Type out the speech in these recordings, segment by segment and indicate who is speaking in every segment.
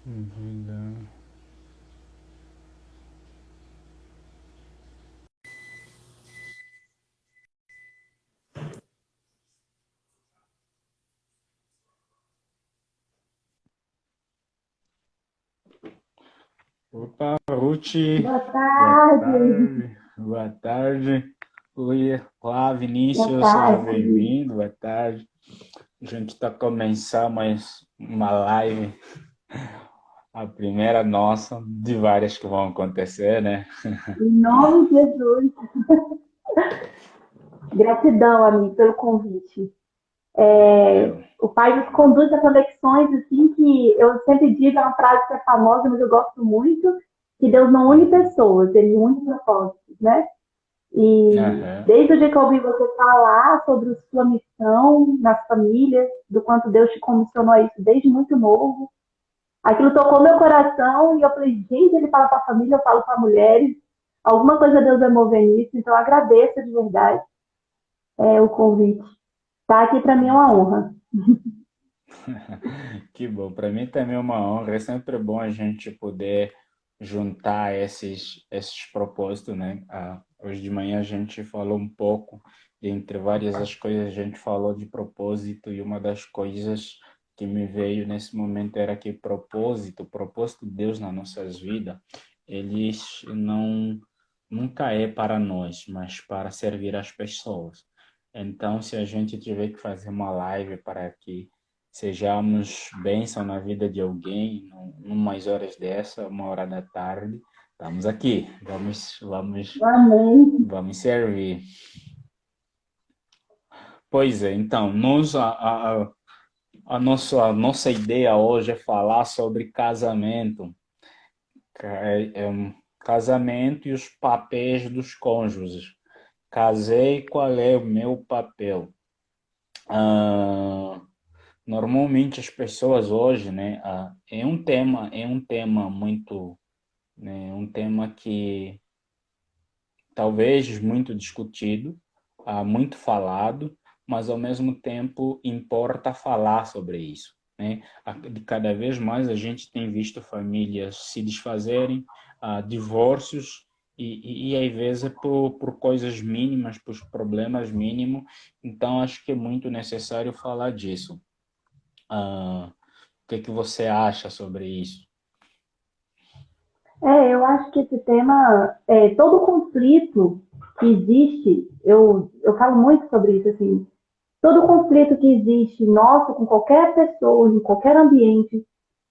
Speaker 1: Uhum. Opa, Ruth,
Speaker 2: Boa
Speaker 1: boa
Speaker 2: tarde,
Speaker 1: tarde, boa tarde. Oi, olá,
Speaker 2: boa
Speaker 1: Vinícius, seja
Speaker 2: tarde.
Speaker 1: bem-vindo, boa tarde. A gente está começando mais uma live, a primeira nossa, de várias que vão acontecer, né?
Speaker 2: Em nome de Jesus, gratidão, amigo, pelo convite.
Speaker 1: Valeu.
Speaker 2: O Pai nos conduz a conexões, assim, que eu sempre digo, é uma frase que é famosa, mas eu gosto muito, que Deus não une
Speaker 1: Uhum.
Speaker 2: pessoas, Ele une propósitos, né? E
Speaker 1: Aham.
Speaker 2: desde o dia que eu ouvi você falar sobre sua missão nas famílias, do quanto Deus te comissionou a isso desde muito novo, aquilo tocou meu coração e eu falei, gente, ele fala para a família, eu falo para mulheres. Alguma coisa Deus vai mover nisso, então eu agradeço de verdade o convite. Tá aqui para mim é uma honra.
Speaker 1: Que bom, para mim também é uma honra. É sempre bom a gente poder juntar esses propósitos, né? Hoje de manhã a gente falou um pouco, entre várias as coisas, a gente falou de propósito, e uma das coisas que me veio nesse momento era que o propósito de Deus nas nossas vidas, eles não nunca é para nós, mas para servir as pessoas. Então, se a gente tiver que fazer uma live para que sejamos bênção na vida de alguém, umas horas dessa, 1 hora da tarde, estamos aqui,
Speaker 2: Amém.
Speaker 1: vamos servir. Pois é, então, a nossa ideia hoje é falar sobre casamento, casamento e os papéis dos cônjuges. Casei, qual é o meu papel? Ah, Normalmente as pessoas hoje, né, é um tema muito, né, um tema que talvez muito discutido, muito falado, mas ao mesmo tempo importa falar sobre isso, né? De cada vez mais a gente tem visto famílias se desfazerem, divórcios e às vezes é por coisas mínimas, por problemas mínimos. Então acho que é muito necessário falar disso. O que que você acha sobre isso?
Speaker 2: Eu acho que esse tema, todo conflito que existe, eu falo muito sobre isso, assim, todo conflito que existe, nosso, com qualquer pessoa, em qualquer ambiente,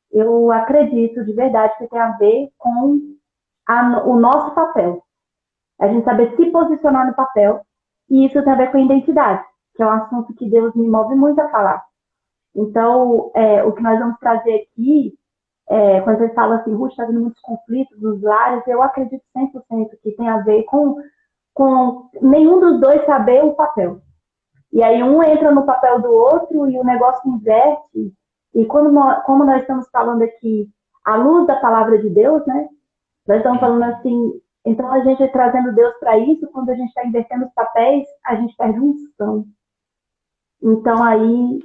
Speaker 2: eu acredito de verdade que tem a ver com o nosso papel. A gente saber se posicionar no papel. E isso tem a ver com a identidade, que é um assunto que Deus me move muito a falar. Então, o que nós vamos trazer aqui, quando você fala assim, Ruth, está havendo muitos conflitos nos lares, eu acredito 100% que tem a ver com nenhum dos dois saber o papel. E aí um entra no papel do outro e o negócio inverte. E como nós estamos falando aqui, à luz da palavra de Deus, né? Nós estamos falando
Speaker 1: Uhum.
Speaker 2: assim, então a gente trazendo Deus para isso, quando a gente está invertendo os papéis, a gente perde unção. Então aí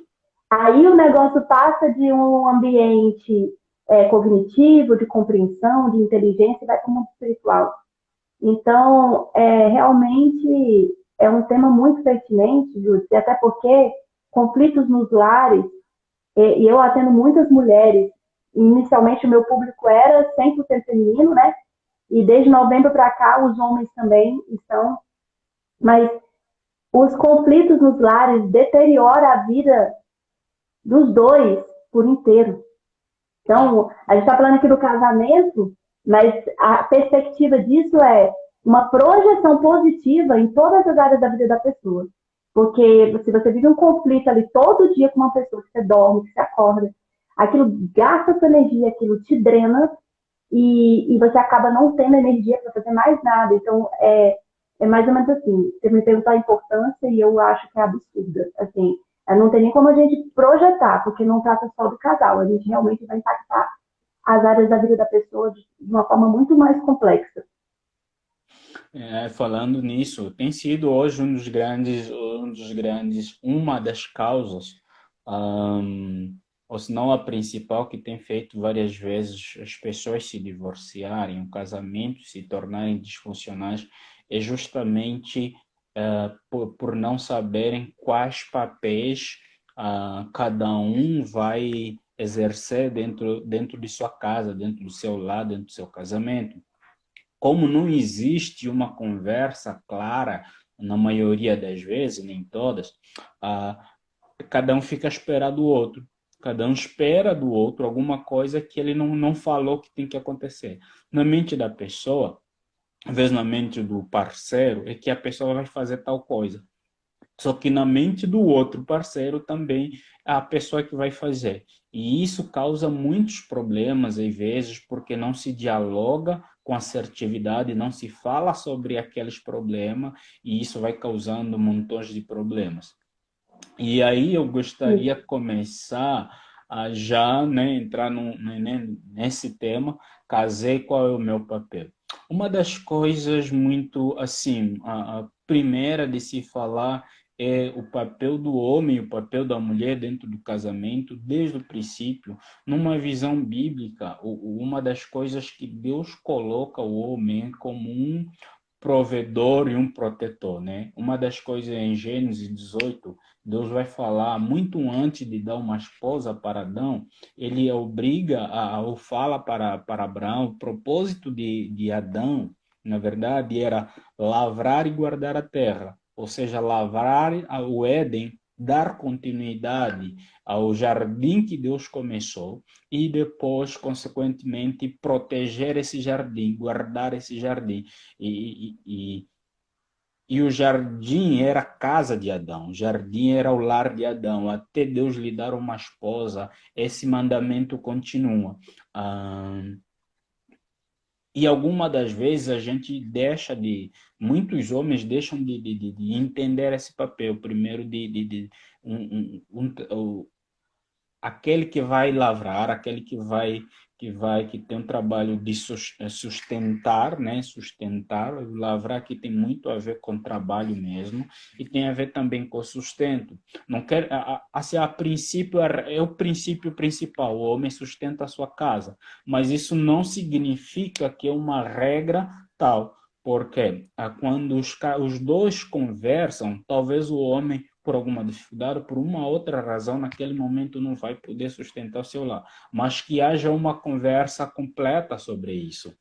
Speaker 2: o negócio passa de um ambiente cognitivo, de compreensão, de inteligência, e vai para o mundo espiritual. Então, realmente é um tema muito pertinente, Júlio, e até porque conflitos nos lares, e eu atendo muitas mulheres, inicialmente o meu público era 100% feminino, né? E desde novembro para cá, os homens também estão. Mas os conflitos nos lares deterioram a vida dos dois por inteiro.
Speaker 1: É.
Speaker 2: Então, a gente está falando aqui do casamento, mas a perspectiva disso é uma projeção positiva em todas as áreas da vida da pessoa. Porque se você vive um conflito ali todo dia com uma pessoa que você dorme, que você acorda, aquilo gasta sua energia, aquilo te drena e você acaba não tendo energia para fazer mais nada. Então, é mais ou menos assim. Você me perguntou a importância e eu acho que é absurda. Assim, não tem nem como a gente projetar, porque não trata só do casal. A gente realmente vai impactar as áreas da vida da pessoa de uma forma muito mais complexa.
Speaker 1: Falando nisso, tem sido hoje uma das causas, ou se não a principal, que tem feito várias vezes as pessoas se divorciarem, o casamento se tornarem disfuncionais, é justamente por não saberem quais papéis cada um vai exercer dentro de sua casa, dentro do seu lar, dentro do seu casamento. Como não existe uma conversa clara, na maioria das vezes, nem todas, ah, cada um fica à espera do outro. Cada um espera do outro alguma coisa que ele não falou que tem que acontecer. Na mente da pessoa, às vezes na mente do parceiro, é que a pessoa vai fazer tal coisa. Só que na mente do outro parceiro também é a pessoa que vai fazer. E isso causa muitos problemas, às vezes, porque não se dialoga com assertividade, não se fala sobre aqueles problemas, e isso vai causando montões de problemas. E aí eu gostaria de começar a já, né, entrar nesse tema, casei, qual é o meu papel? Uma das coisas muito assim, a primeira de se falar é o papel do homem e o papel da mulher dentro do casamento, desde o princípio, numa visão bíblica, uma das coisas que Deus coloca o homem como um provedor e um protetor, né? Uma das coisas em Gênesis 18, Deus vai falar muito antes de dar uma esposa para Adão, ele obriga, ou fala para Abraão, o propósito de Adão, na verdade, era lavrar e guardar a terra, ou seja, lavrar o Éden, dar continuidade ao jardim que Deus começou e depois, consequentemente, proteger esse jardim, guardar esse jardim. E o jardim era a casa de Adão, o jardim era o lar de Adão, até Deus lhe dar uma esposa, esse mandamento continua. Ah, e alguma das vezes a gente muitos homens deixam de entender esse papel, primeiro aquele que vai lavrar, aquele que tem um trabalho de sustentar, né? Sustentar, lavrar que tem muito a ver com trabalho mesmo e tem a ver também com sustento. Não quer, assim, a princípio é o princípio principal, o homem sustenta a sua casa, mas isso não significa que é uma regra tal. Porque quando os dois conversam, talvez o homem, por alguma dificuldade, por uma outra razão, naquele momento não vai poder sustentar o seu lar. Mas que haja uma conversa completa sobre isso.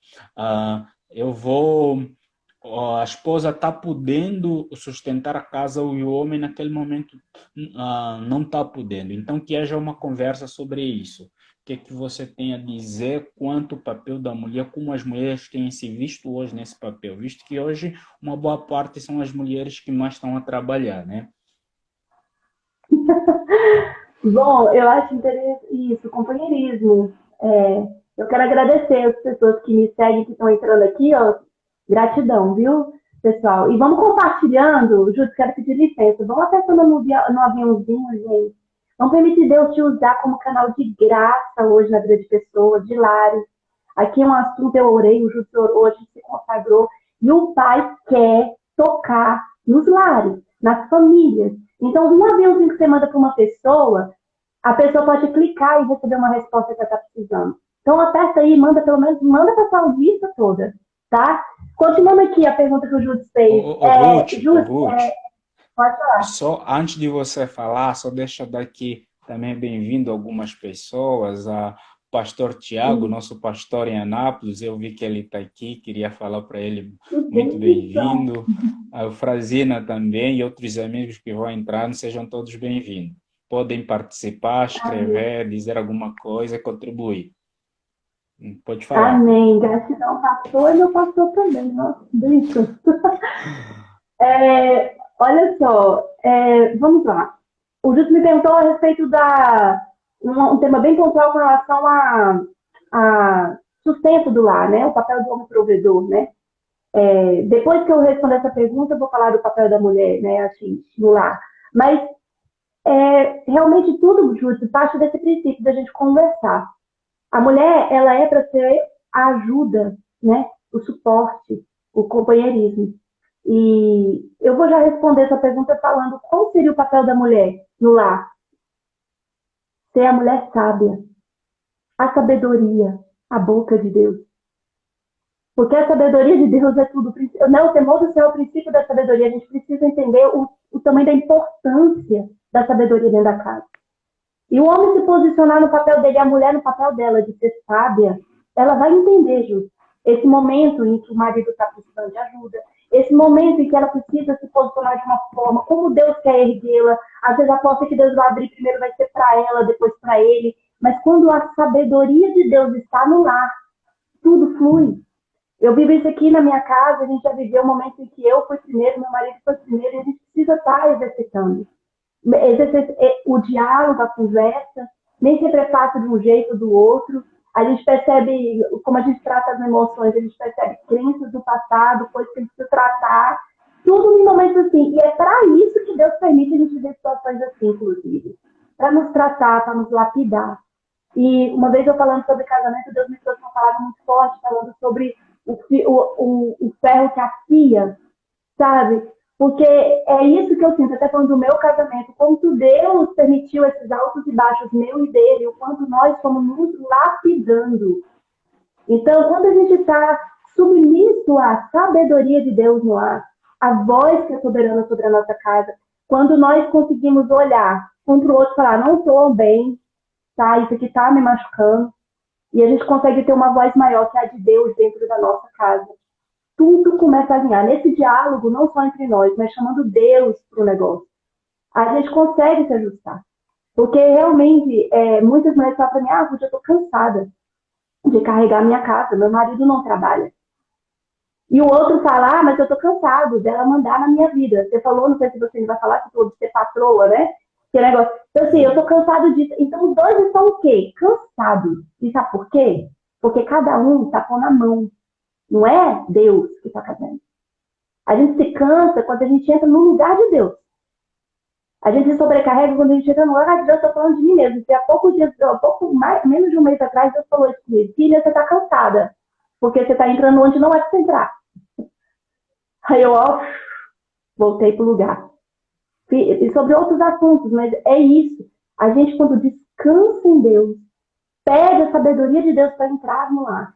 Speaker 1: Eu vou. A esposa está podendo sustentar a casa e o homem naquele momento não está podendo. Então, que haja uma conversa sobre isso. O que, que você tem a dizer quanto ao papel da mulher, como as mulheres têm se visto hoje nesse papel, visto que hoje uma boa parte são as mulheres que mais estão a trabalhar, né?
Speaker 2: Bom, eu acho interessante isso, companheirismo. Eu quero agradecer as pessoas que me seguem, que estão entrando aqui, ó. Gratidão, viu, pessoal? E vamos compartilhando, Júlio, quero pedir licença. Vamos apertando no aviãozinho, gente. Vamos permitir Deus te usar como canal de graça hoje na vida de pessoas, de lares. Aqui é um assunto, eu orei, o Júlio orou, a gente se consagrou. E o Pai quer tocar nos lares, nas famílias. Então, um aviãozinho que você manda para uma pessoa, a pessoa pode clicar e receber uma resposta que ela está precisando. Então, aperta aí, manda pelo menos, manda para sua lista toda, tá? Continuando aqui a pergunta que o Júlio fez.
Speaker 1: Ruth,
Speaker 2: Pode falar.
Speaker 1: só antes de você falar, só deixa eu dar aqui também bem-vindo a algumas pessoas, a pastor Tiago, nosso pastor em Anápolis, eu vi que ele está aqui, queria falar para ele muito bem-vindo. A Frazina também e outros amigos que vão entrar, sejam todos bem-vindos. Podem participar, escrever, dizer alguma coisa, contribuir. Pode falar.
Speaker 2: Amém. Gratidão, pastor, e meu pastor também. Nossa, bênção. Olha só, vamos lá. O Júlio me perguntou a respeito um tema bem pontual com relação a sustento do lar, né? O papel do homem provedor, né? Depois que eu responder essa pergunta, eu vou falar do papel da mulher, né? Assim, no lar. Mas realmente tudo, Júlio, parte desse princípio da gente conversar. A mulher, ela é para ser a ajuda, né? O suporte, o companheirismo. E eu vou já responder essa pergunta falando qual seria o papel da mulher no lar. ser a mulher sábia, a sabedoria, a boca de Deus. Porque a sabedoria de Deus é tudo. Não, o temor do Senhor é o princípio da sabedoria. A gente precisa entender o tamanho da importância da sabedoria dentro da casa. E o homem se posicionar no papel dele, a mulher no papel dela, de ser sábia, ela vai entender, Ju, esse momento em que o marido está precisando de ajuda, esse momento em que ela precisa se posicionar de uma forma, como Deus quer erguê-la. Às vezes a porta que Deus vai abrir primeiro vai ser para ela, depois para ele. Mas quando a sabedoria de Deus está no lar, tudo flui. Eu vivo isso aqui na minha casa, a gente já viveu um momento em que eu fui primeiro, meu marido foi primeiro, e a gente precisa estar exercitando. O diálogo, a conversa, nem sempre é fácil de um jeito ou do outro. A gente percebe, como a gente trata as emoções, a gente percebe crenças do passado, coisas que a gente precisa tratar, tudo em momentos assim. E é para isso que Deus permite a gente ver situações assim, inclusive. Para nos tratar, para nos lapidar. E uma vez eu falando sobre casamento, Deus me trouxe uma palavra muito forte, falando sobre o ferro que afia, sabe? Porque é isso que eu sinto, até falando do meu casamento, quanto Deus permitiu esses altos e baixos, meu e dele, o quanto nós estamos nos lapidando. Então, quando a gente está submisso à sabedoria de Deus no ar, a voz que é soberana sobre a nossa casa, quando nós conseguimos olhar um para o outro e falar, não estou bem, tá? Isso aqui está me machucando, e a gente consegue ter uma voz maior que a de Deus dentro da nossa casa. Tudo começa a alinhar. Nesse diálogo, não só entre nós, mas chamando Deus para o negócio. A gente consegue se ajustar. Porque realmente, muitas mulheres falam para mim, eu estou cansada de carregar minha casa, meu marido não trabalha. E o outro fala, mas eu estou cansado dela mandar na minha vida. Você falou, não sei se você vai falar, você falou de ser patroa, né? Que negócio. Então, assim, eu estou cansado disso. Então, os dois estão o quê? Cansados. E sabe por quê? Porque cada um está pondo a mão. Não é Deus que está fazendo. A gente se cansa quando a gente entra no lugar de Deus. A gente se sobrecarrega quando a gente entra no lugar de Deus. Estou falando de mim mesmo. Porque há menos de um mês atrás, Deus falou isso comigo. Filha, você está cansada. Porque você está entrando onde não é para você entrar. Aí eu, voltei para o lugar. E sobre outros assuntos, mas é isso. A gente, quando descansa em Deus, pede a sabedoria de Deus para entrar no lar.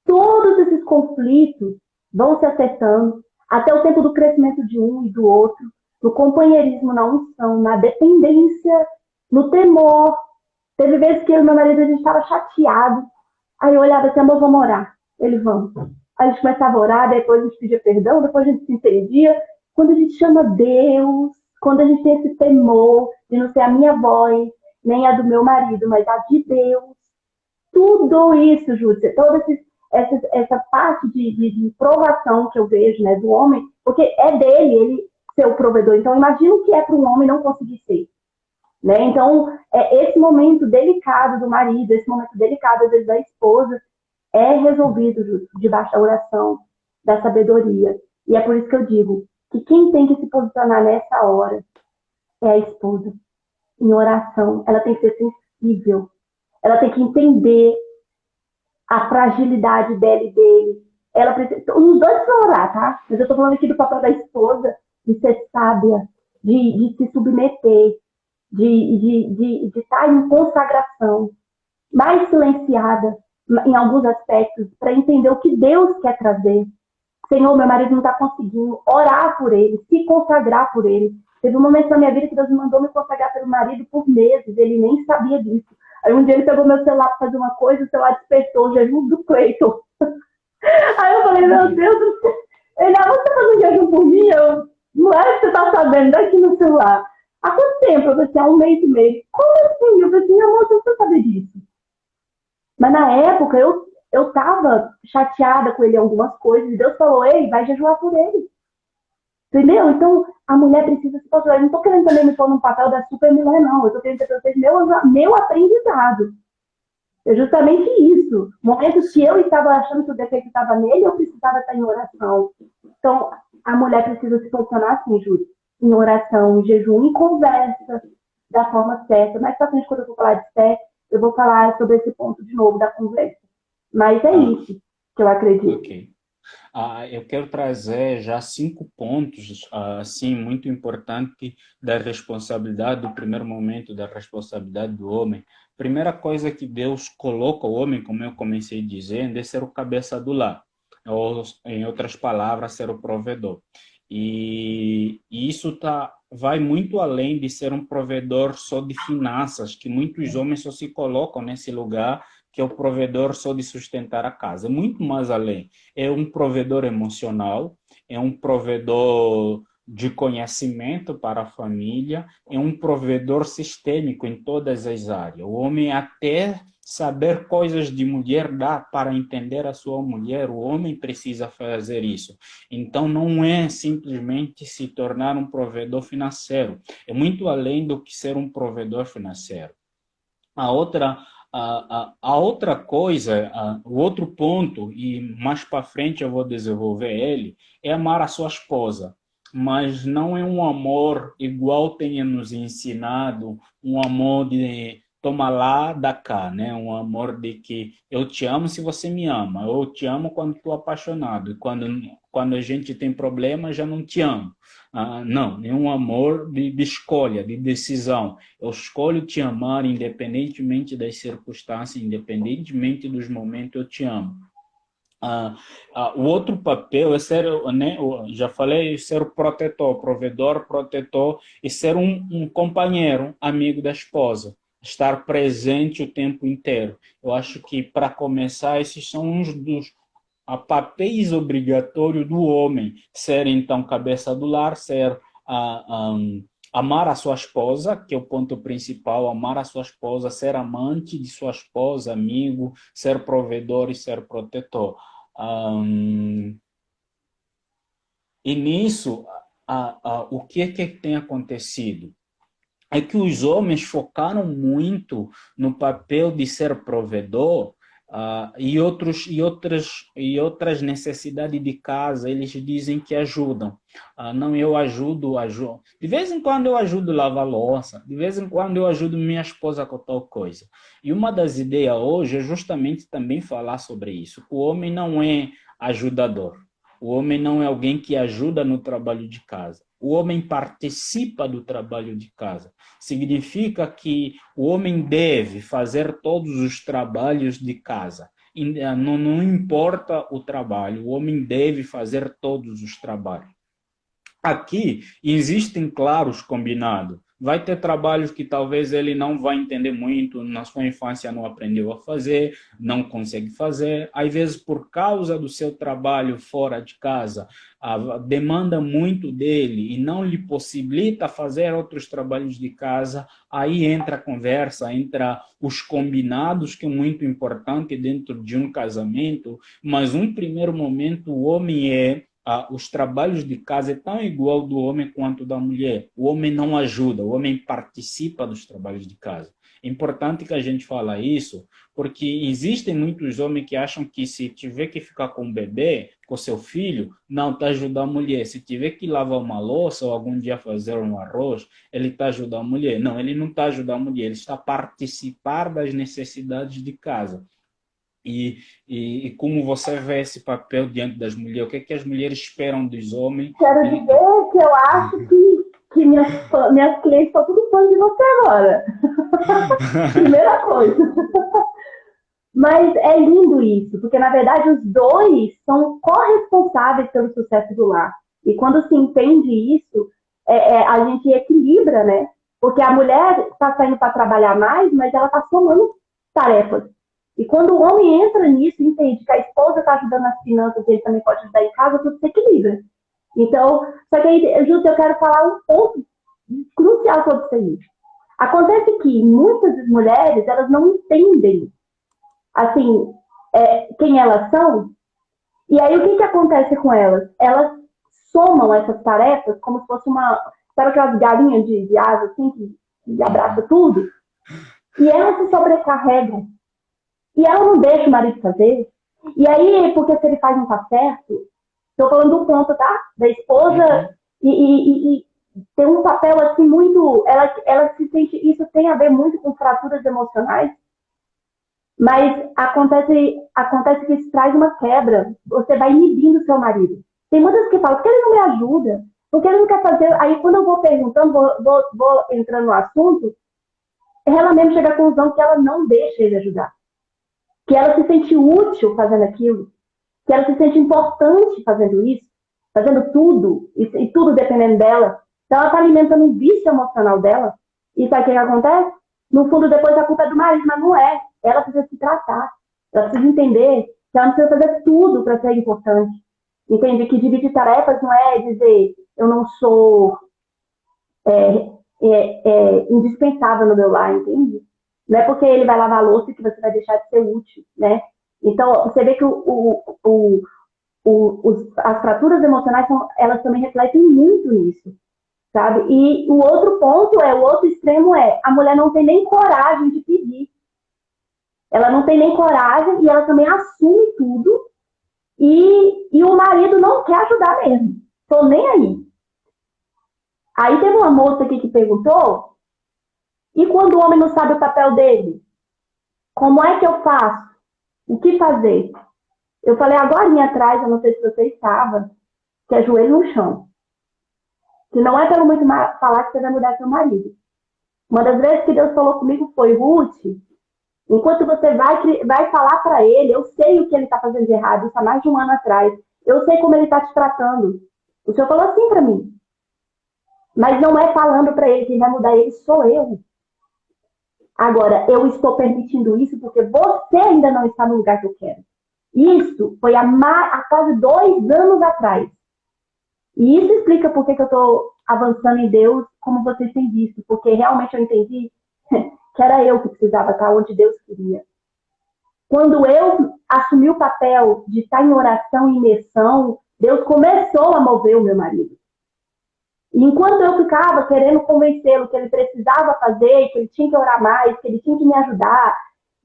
Speaker 2: Todos esses conflitos vão se acertando até o tempo do crescimento de um e do outro, no companheirismo, na unção, na dependência, no temor. Teve vezes que eu e meu marido, a gente estava chateado. Aí eu olhava assim, amor, vamos orar. Ele, vamos. Aí a gente começava a orar, depois a gente pedia perdão, depois a gente se entendia. Quando a gente chama Deus, quando a gente tem esse temor de não ser a minha voz, nem a do meu marido, mas a de Deus. Tudo isso, Júlia, toda essa parte de provação que eu vejo, né, do homem, porque é dele, ele ser o provedor. Então, imagina o que é para um homem não conseguir ser. Né? Então, esse momento delicado do marido, esse momento delicado, às vezes, da esposa, é resolvido, Júlio, debaixo da oração, da sabedoria. E é por isso que eu digo que quem tem que se posicionar nessa hora é a esposa. Em oração, ela tem que ser sensível. Ela tem que entender a fragilidade dela e dele. Ela precisa, os dois precisam orar, tá? Mas eu tô falando aqui do papel da esposa, de ser sábia, de se submeter, de estar em consagração, mais silenciada em alguns aspectos, para entender o que Deus quer trazer. Senhor, meu marido não está conseguindo orar por ele, se consagrar por ele. Teve um momento na minha vida que Deus me mandou me consagrar pelo marido por meses, ele nem sabia disso. Aí um dia ele pegou meu celular para fazer uma coisa, o celular despertou o jejum do Cleiton. Aí eu falei, meu Deus do céu. Ele, você tá fazendo jejum por mim? Não é que você tá sabendo, daqui no celular. Há quanto tempo? Eu falei assim, há um mês e meio. Como assim? Eu falei assim, amor, você precisa saber disso. Mas na época eu tava chateada com ele em algumas coisas, e Deus falou, ei, vai jejuar por ele. Entendeu? Então, a mulher precisa se posicionar. Eu não tô querendo também me pôr num papel da super mulher, não. Eu tô querendo ter vocês meu aprendizado. É justamente isso. Momentos que eu estava achando que o defeito estava nele, eu precisava estar em oração. Então, a mulher precisa se posicionar assim, Júlia, em oração, em jejum, em conversa, da forma certa. Mais pra frente, quando eu for falar de fé, eu vou falar sobre esse ponto de novo da conversa. Mas é isso que eu acredito.
Speaker 1: Ok. Eu quero trazer já 5 pontos, assim, muito importantes da responsabilidade, do primeiro momento da responsabilidade do homem. Primeira coisa que Deus coloca o homem, como eu comecei dizendo, é ser o cabeça do lar, ou, em outras palavras, ser o provedor. E isso vai muito além de ser um provedor só de finanças, que muitos homens só se colocam nesse lugar, que é o provedor só de sustentar a casa. É muito mais além. É um provedor emocional, é um provedor de conhecimento para a família, é um provedor sistêmico em todas as áreas. O homem até saber coisas de mulher dá para entender a sua mulher, o homem precisa fazer isso. Então não é simplesmente se tornar um provedor financeiro, é muito além do que ser um provedor financeiro. A outra, a outra coisa, o outro ponto, e mais para frente eu vou desenvolver ele, é amar a sua esposa. Mas não é um amor igual tenha nos ensinado, um amor de toma lá, dá cá, né? Um amor de que eu te amo se você me ama, eu te amo quando estou apaixonado, e quando a gente tem problema, já não te amo. Não, é um amor de escolha, de decisão. Eu escolho te amar independentemente das circunstâncias, independentemente dos momentos, eu te amo. O outro papel é ser, né, já falei, ser o protetor, provedor, protetor, e ser um companheiro, amigo da esposa. Estar presente o tempo inteiro. Eu acho que, para começar, esses são uns dos papéis obrigatórios do homem. Ser, então, cabeça do lar, ser amar a sua esposa, que é o ponto principal, amar a sua esposa, ser amante de sua esposa, amigo, ser provedor e ser protetor. E nisso, o que tem acontecido? É que os homens focaram muito no papel de ser provedor, e outras necessidades de casa, eles dizem que ajudam. Não, eu ajudo. De vez em quando eu ajudo a lavar louça, de vez em quando eu ajudo minha esposa com tal coisa. E uma das ideias hoje é justamente também falar sobre isso. O homem não é ajudador. O homem não é alguém que ajuda no trabalho de casa. O homem participa do trabalho de casa. Significa que o homem deve fazer todos os trabalhos de casa. Não importa o trabalho, o homem deve fazer todos os trabalhos. Aqui existem claros combinados. Vai ter trabalhos que talvez ele não vai entender muito, na sua infância não aprendeu a fazer, não consegue fazer. Às vezes, por causa do seu trabalho fora de casa, demanda muito dele e não lhe possibilita fazer outros trabalhos de casa. Aí entra a conversa, entra os combinados, que é muito importante dentro de um casamento, mas um primeiro momento o homem os trabalhos de casa é tão igual do homem quanto da mulher. O homem não ajuda, o homem participa dos trabalhos de casa. É importante que a gente fale isso, porque existem muitos homens que acham que se tiver que ficar com o bebê, com seu filho, não está ajudando a mulher. Se tiver que lavar uma louça ou algum dia fazer um arroz, ele está ajudando a mulher. Não, ele não está ajudando a mulher, ele está a participar das necessidades de casa. E como você vê esse papel diante das mulheres? O que é que as mulheres esperam dos homens?
Speaker 2: Quero dizer que eu acho que minhas clientes estão tudo fã de você agora. Primeira coisa. Mas é lindo isso, porque na verdade os dois são corresponsáveis pelo sucesso do lar. E quando se entende isso, a gente equilibra, né? Porque a mulher está saindo para trabalhar mais, mas ela está somando tarefas. E quando o homem entra nisso, entende que a esposa está ajudando nas finanças, ele também pode ajudar em casa, tudo se equilibra. Então, só que aí, Júlio, eu quero falar um ponto crucial sobre isso aí. Acontece que muitas mulheres, elas não entendem, assim, quem elas são, e aí o que acontece com elas? Elas somam essas tarefas como se fosse sabe aquelas galinhas de asa, assim, que abraça tudo? E elas se sobrecarregam. E ela não deixa o marido fazer. E aí, porque se ele faz não tá certo, estou falando do ponto, tá? Da esposa, e tem um papel assim muito. Ela se sente. Isso tem a ver muito com fraturas emocionais. Mas acontece que isso traz uma quebra. Você vai inibindo o seu marido. Tem muitas que falam, por que ele não me ajuda? Por que ele não quer fazer? Aí quando eu vou perguntando, vou entrando no assunto, ela mesmo chega à conclusão que ela não deixa ele ajudar. Que ela se sente útil fazendo aquilo. Que ela se sente importante fazendo isso. Fazendo tudo. E tudo dependendo dela. Então ela está alimentando um vício emocional dela. E sabe o que acontece? No fundo, depois a culpa é do marido, mas não é. Ela precisa se tratar. Ela precisa entender que ela não precisa fazer tudo para ser importante. Entende? Que dividir tarefas não é dizer eu não sou indispensável no meu lar, entende? Não é porque ele vai lavar a louça que você vai deixar de ser útil, né? Então, você vê que as fraturas emocionais, elas também refletem muito nisso, sabe? E o outro ponto o outro extremo a mulher não tem nem coragem de pedir. Ela não tem nem coragem e ela também assume tudo e o marido não quer ajudar mesmo. Tô nem aí. Aí teve uma moça aqui que perguntou, e quando o homem não sabe o papel dele? Como é que eu faço? O que fazer? Eu falei agora atrás, eu não sei se você estava, que é joelho no chão. Que não é pelo muito falar que você vai mudar seu marido. Uma das vezes que Deus falou comigo foi, Ruth, enquanto você vai falar para ele, eu sei o que ele está fazendo de errado, isso há mais de um ano atrás. Eu sei como ele está te tratando. O Senhor falou assim para mim. Mas não é falando para ele que vai mudar ele, sou eu. Agora, eu estou permitindo isso porque você ainda não está no lugar que eu quero. Isso foi há quase 2 anos atrás. E isso explica por que eu estou avançando em Deus, como vocês têm visto. Porque realmente eu entendi que era eu que precisava estar onde Deus queria. Quando eu assumi o papel de estar em oração e imersão, Deus começou a mover o meu marido. E enquanto eu ficava querendo convencê-lo que ele precisava fazer, que ele tinha que orar mais, que ele tinha que me ajudar,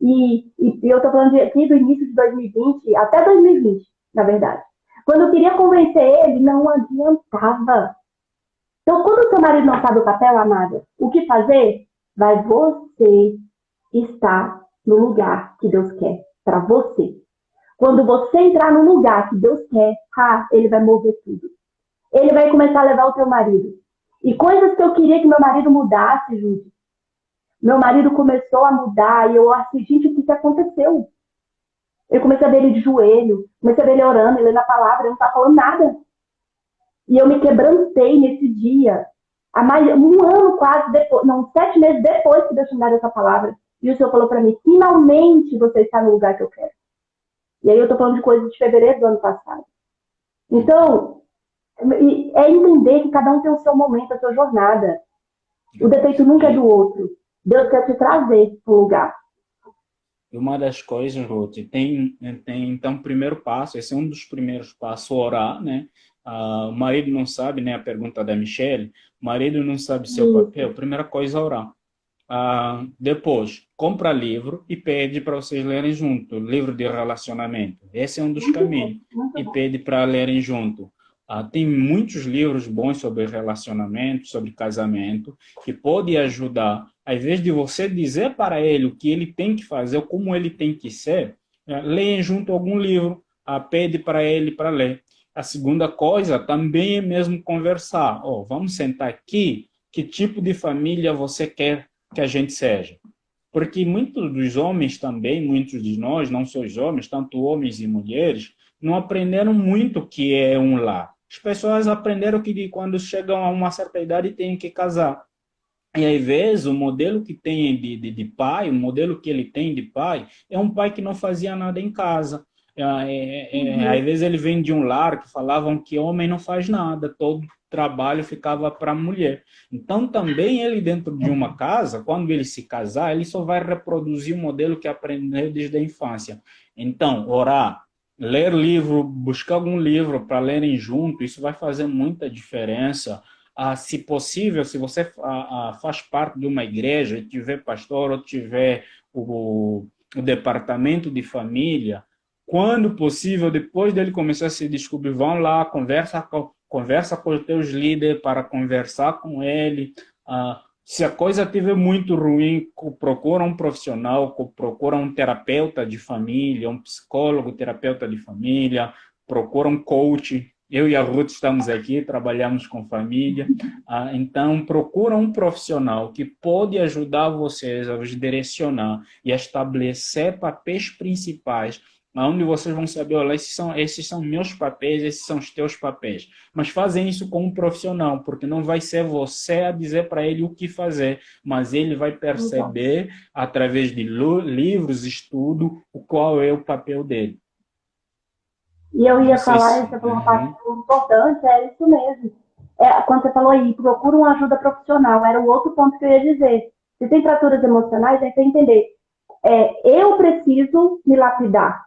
Speaker 2: e eu estou falando aqui do início de 2020, até 2020, na verdade. Quando eu queria convencer ele, não adiantava. Então, quando o seu marido não sabe o papel, amada, o que fazer? Vai você estar no lugar que Deus quer para você. Quando você entrar no lugar que Deus quer, ele vai mover tudo. Ele vai começar a levar o teu marido. E coisas que eu queria que meu marido mudasse, Júlio. Meu marido começou a mudar e eu assim, gente, o que aconteceu? Eu comecei a ver ele de joelho, comecei a ver ele orando, ele lendo a palavra, ele não estava falando nada. E eu me quebrantei nesse dia. Há mais um ano quase depois, não, 7 meses depois que Deus tinha dado essa palavra. E o Senhor falou para mim, finalmente você está no lugar que eu quero. E aí eu estou falando de coisas de fevereiro do ano passado. Então, é entender que cada um tem o seu momento, a sua jornada. O defeito nunca é do outro. Deus quer te trazer para o lugar.
Speaker 1: Uma das coisas, Ruth, então, o primeiro passo, esse é um dos primeiros passos, orar, né? O marido não sabe, né? A pergunta da Michelle, o marido não sabe seu papel, a primeira coisa é orar. Depois, compra livro e pede para vocês lerem junto, livro de relacionamento. Esse é um dos caminhos. E pede para lerem junto. Tem muitos livros bons sobre relacionamento, sobre casamento, que podem ajudar. Ao invés de você dizer para ele o que ele tem que fazer, ou como ele tem que ser, leem junto algum livro, pede para ele para ler. A segunda coisa também é mesmo conversar. Vamos sentar aqui, que tipo de família você quer que a gente seja? Porque muitos dos homens também, muitos de nós, não só os homens, tanto homens e mulheres, não aprenderam muito o que é um lar. As pessoas aprenderam que quando chegam a uma certa idade têm que casar. E às vezes o modelo que tem de pai, o modelo que ele tem de pai, é um pai que não fazia nada em casa. Às vezes ele vem de um lar que falavam que homem não faz nada, todo trabalho ficava para a mulher. Então também ele dentro de uma casa, quando ele se casar, ele só vai reproduzir o modelo que aprendeu desde a infância. Então, orar, ler livro, buscar algum livro para lerem junto, isso vai fazer muita diferença. Se possível, se você faz parte de uma igreja, tiver pastor ou tiver o departamento de família, quando possível, depois dele começar a se descobrir, vão lá, conversa com os teus líderes para conversar com ele, Se a coisa estiver muito ruim, procura um profissional, procura um terapeuta de família, um psicólogo, terapeuta de família, procura um coach. Eu e a Ruth estamos aqui, trabalhamos com família. Então, procura um profissional que pode ajudar vocês a os direcionar e a estabelecer papéis principais, onde vocês vão saber, olha, esses são meus papéis, esses são os teus papéis. Mas fazem isso com um profissional, porque não vai ser você a dizer para ele o que fazer, mas ele vai
Speaker 2: Então,
Speaker 1: perceber, através de livros, estudo, qual é o papel dele.
Speaker 2: e eu
Speaker 1: Não
Speaker 2: ia
Speaker 1: sei
Speaker 2: falar,
Speaker 1: se...
Speaker 2: você falou uma parte
Speaker 1: Uhum.
Speaker 2: importante, é isso mesmo. Quando você falou aí, procura uma ajuda profissional, era o outro ponto que eu ia dizer. Se tem fraturas emocionais, é você entender. Eu preciso me lapidar.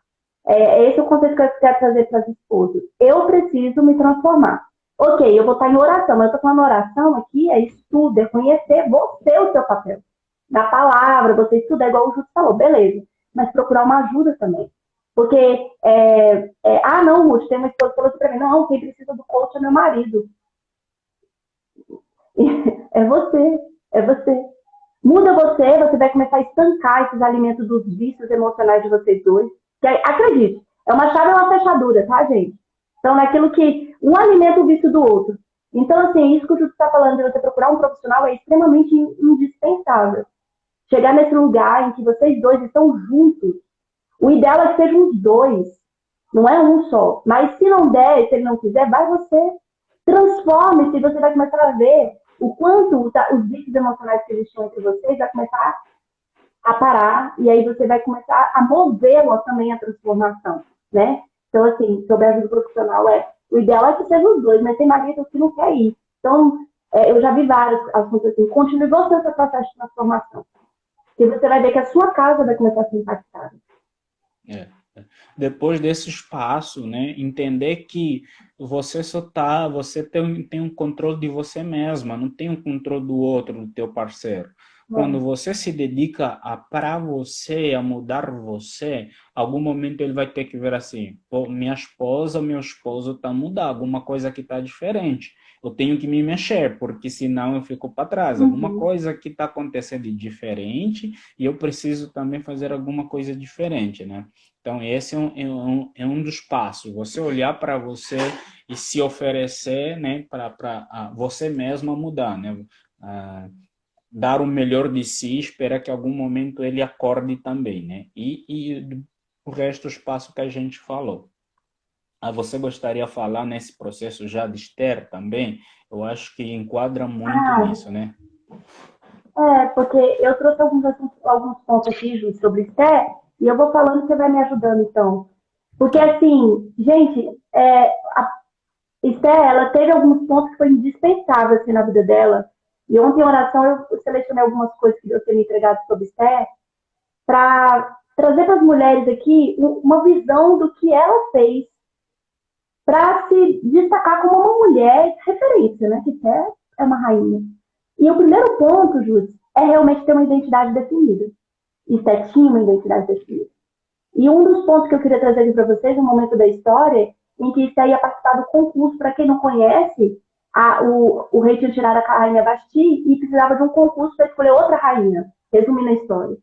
Speaker 2: Esse é o conceito que eu quero trazer para as esposas. Eu preciso me transformar. Ok, eu vou estar em oração, mas eu estou falando oração aqui, é estudo, é conhecer você, o seu papel. Na palavra, você estudar, igual o Júlio falou, beleza. Mas procurar uma ajuda também. Porque, não, Ruth, tem uma esposa que falou assim para mim, não, quem precisa do coach é meu marido. É você, é você. Muda você, você vai começar a estancar esses alimentos dos vícios emocionais de vocês dois. Que, acredite, é uma chave e uma fechadura, tá, gente? Então, naquilo que um alimenta o vício do outro. Então, assim, isso que o Júlio está falando de você procurar um profissional é extremamente indispensável. Chegar nesse lugar em que vocês dois estão juntos. O ideal é que sejam os dois, não é um só. Mas se não der, se ele não quiser, vai você. Transforme-se, você vai começar a ver o quanto os vícios emocionais que existiam entre vocês vai começar a parar, e aí você vai começar a movê-lo também a transformação, né? Então, assim, sobre a ajuda profissional, o ideal é que sejam os dois, mas tem marido que não quer ir. Então, eu já vi vários assuntos assim, continue você esse processo de transformação, e você vai ver que a sua casa vai começar a ser impactada.
Speaker 1: É. Depois desse espaço, né, entender que você tem um controle de você mesma, não tem um controle do outro, do teu parceiro. Quando
Speaker 2: É.
Speaker 1: você se dedica a para você, a mudar você, algum momento ele vai ter que ver assim, pô, minha esposa, meu esposo está mudando, alguma coisa que está diferente. Eu tenho que me mexer, porque senão eu fico para trás. Alguma
Speaker 2: Uhum.
Speaker 1: coisa que está acontecendo de diferente e eu preciso também fazer alguma coisa diferente, né? Então, esse é um dos passos. Você olhar para você e se oferecer, né, para você mesma mudar, né? Ah, dar o melhor de si, esperar que em algum momento ele acorde também, né? E o resto, os passos que a gente falou. Você gostaria de falar nesse processo já de Esther também? Eu acho que enquadra muito
Speaker 2: Ah,
Speaker 1: nisso, né?
Speaker 2: porque eu trouxe alguns pontos aqui, Ju, sobre Esté, e eu vou falando e você vai me ajudando, então. Porque,
Speaker 1: Tá.
Speaker 2: assim, gente, a Esté, ela teve alguns pontos que foram indispensáveis assim, na vida dela. E ontem, em oração, eu selecionei algumas coisas que Deus tem me entregado sobre Esté, para trazer para as mulheres aqui uma visão do que ela fez para se destacar como uma mulher de referência, né? Que Esté é uma rainha. E o primeiro ponto, Júlio, é realmente ter uma identidade definida. Esté tinha uma identidade definida. E um dos pontos que eu queria trazer aqui para vocês, no momento da história, em que Esté ia participar do concurso, para quem não conhece, o rei tinha tirado a rainha Vasti e precisava de um concurso para escolher outra rainha, resumindo a história.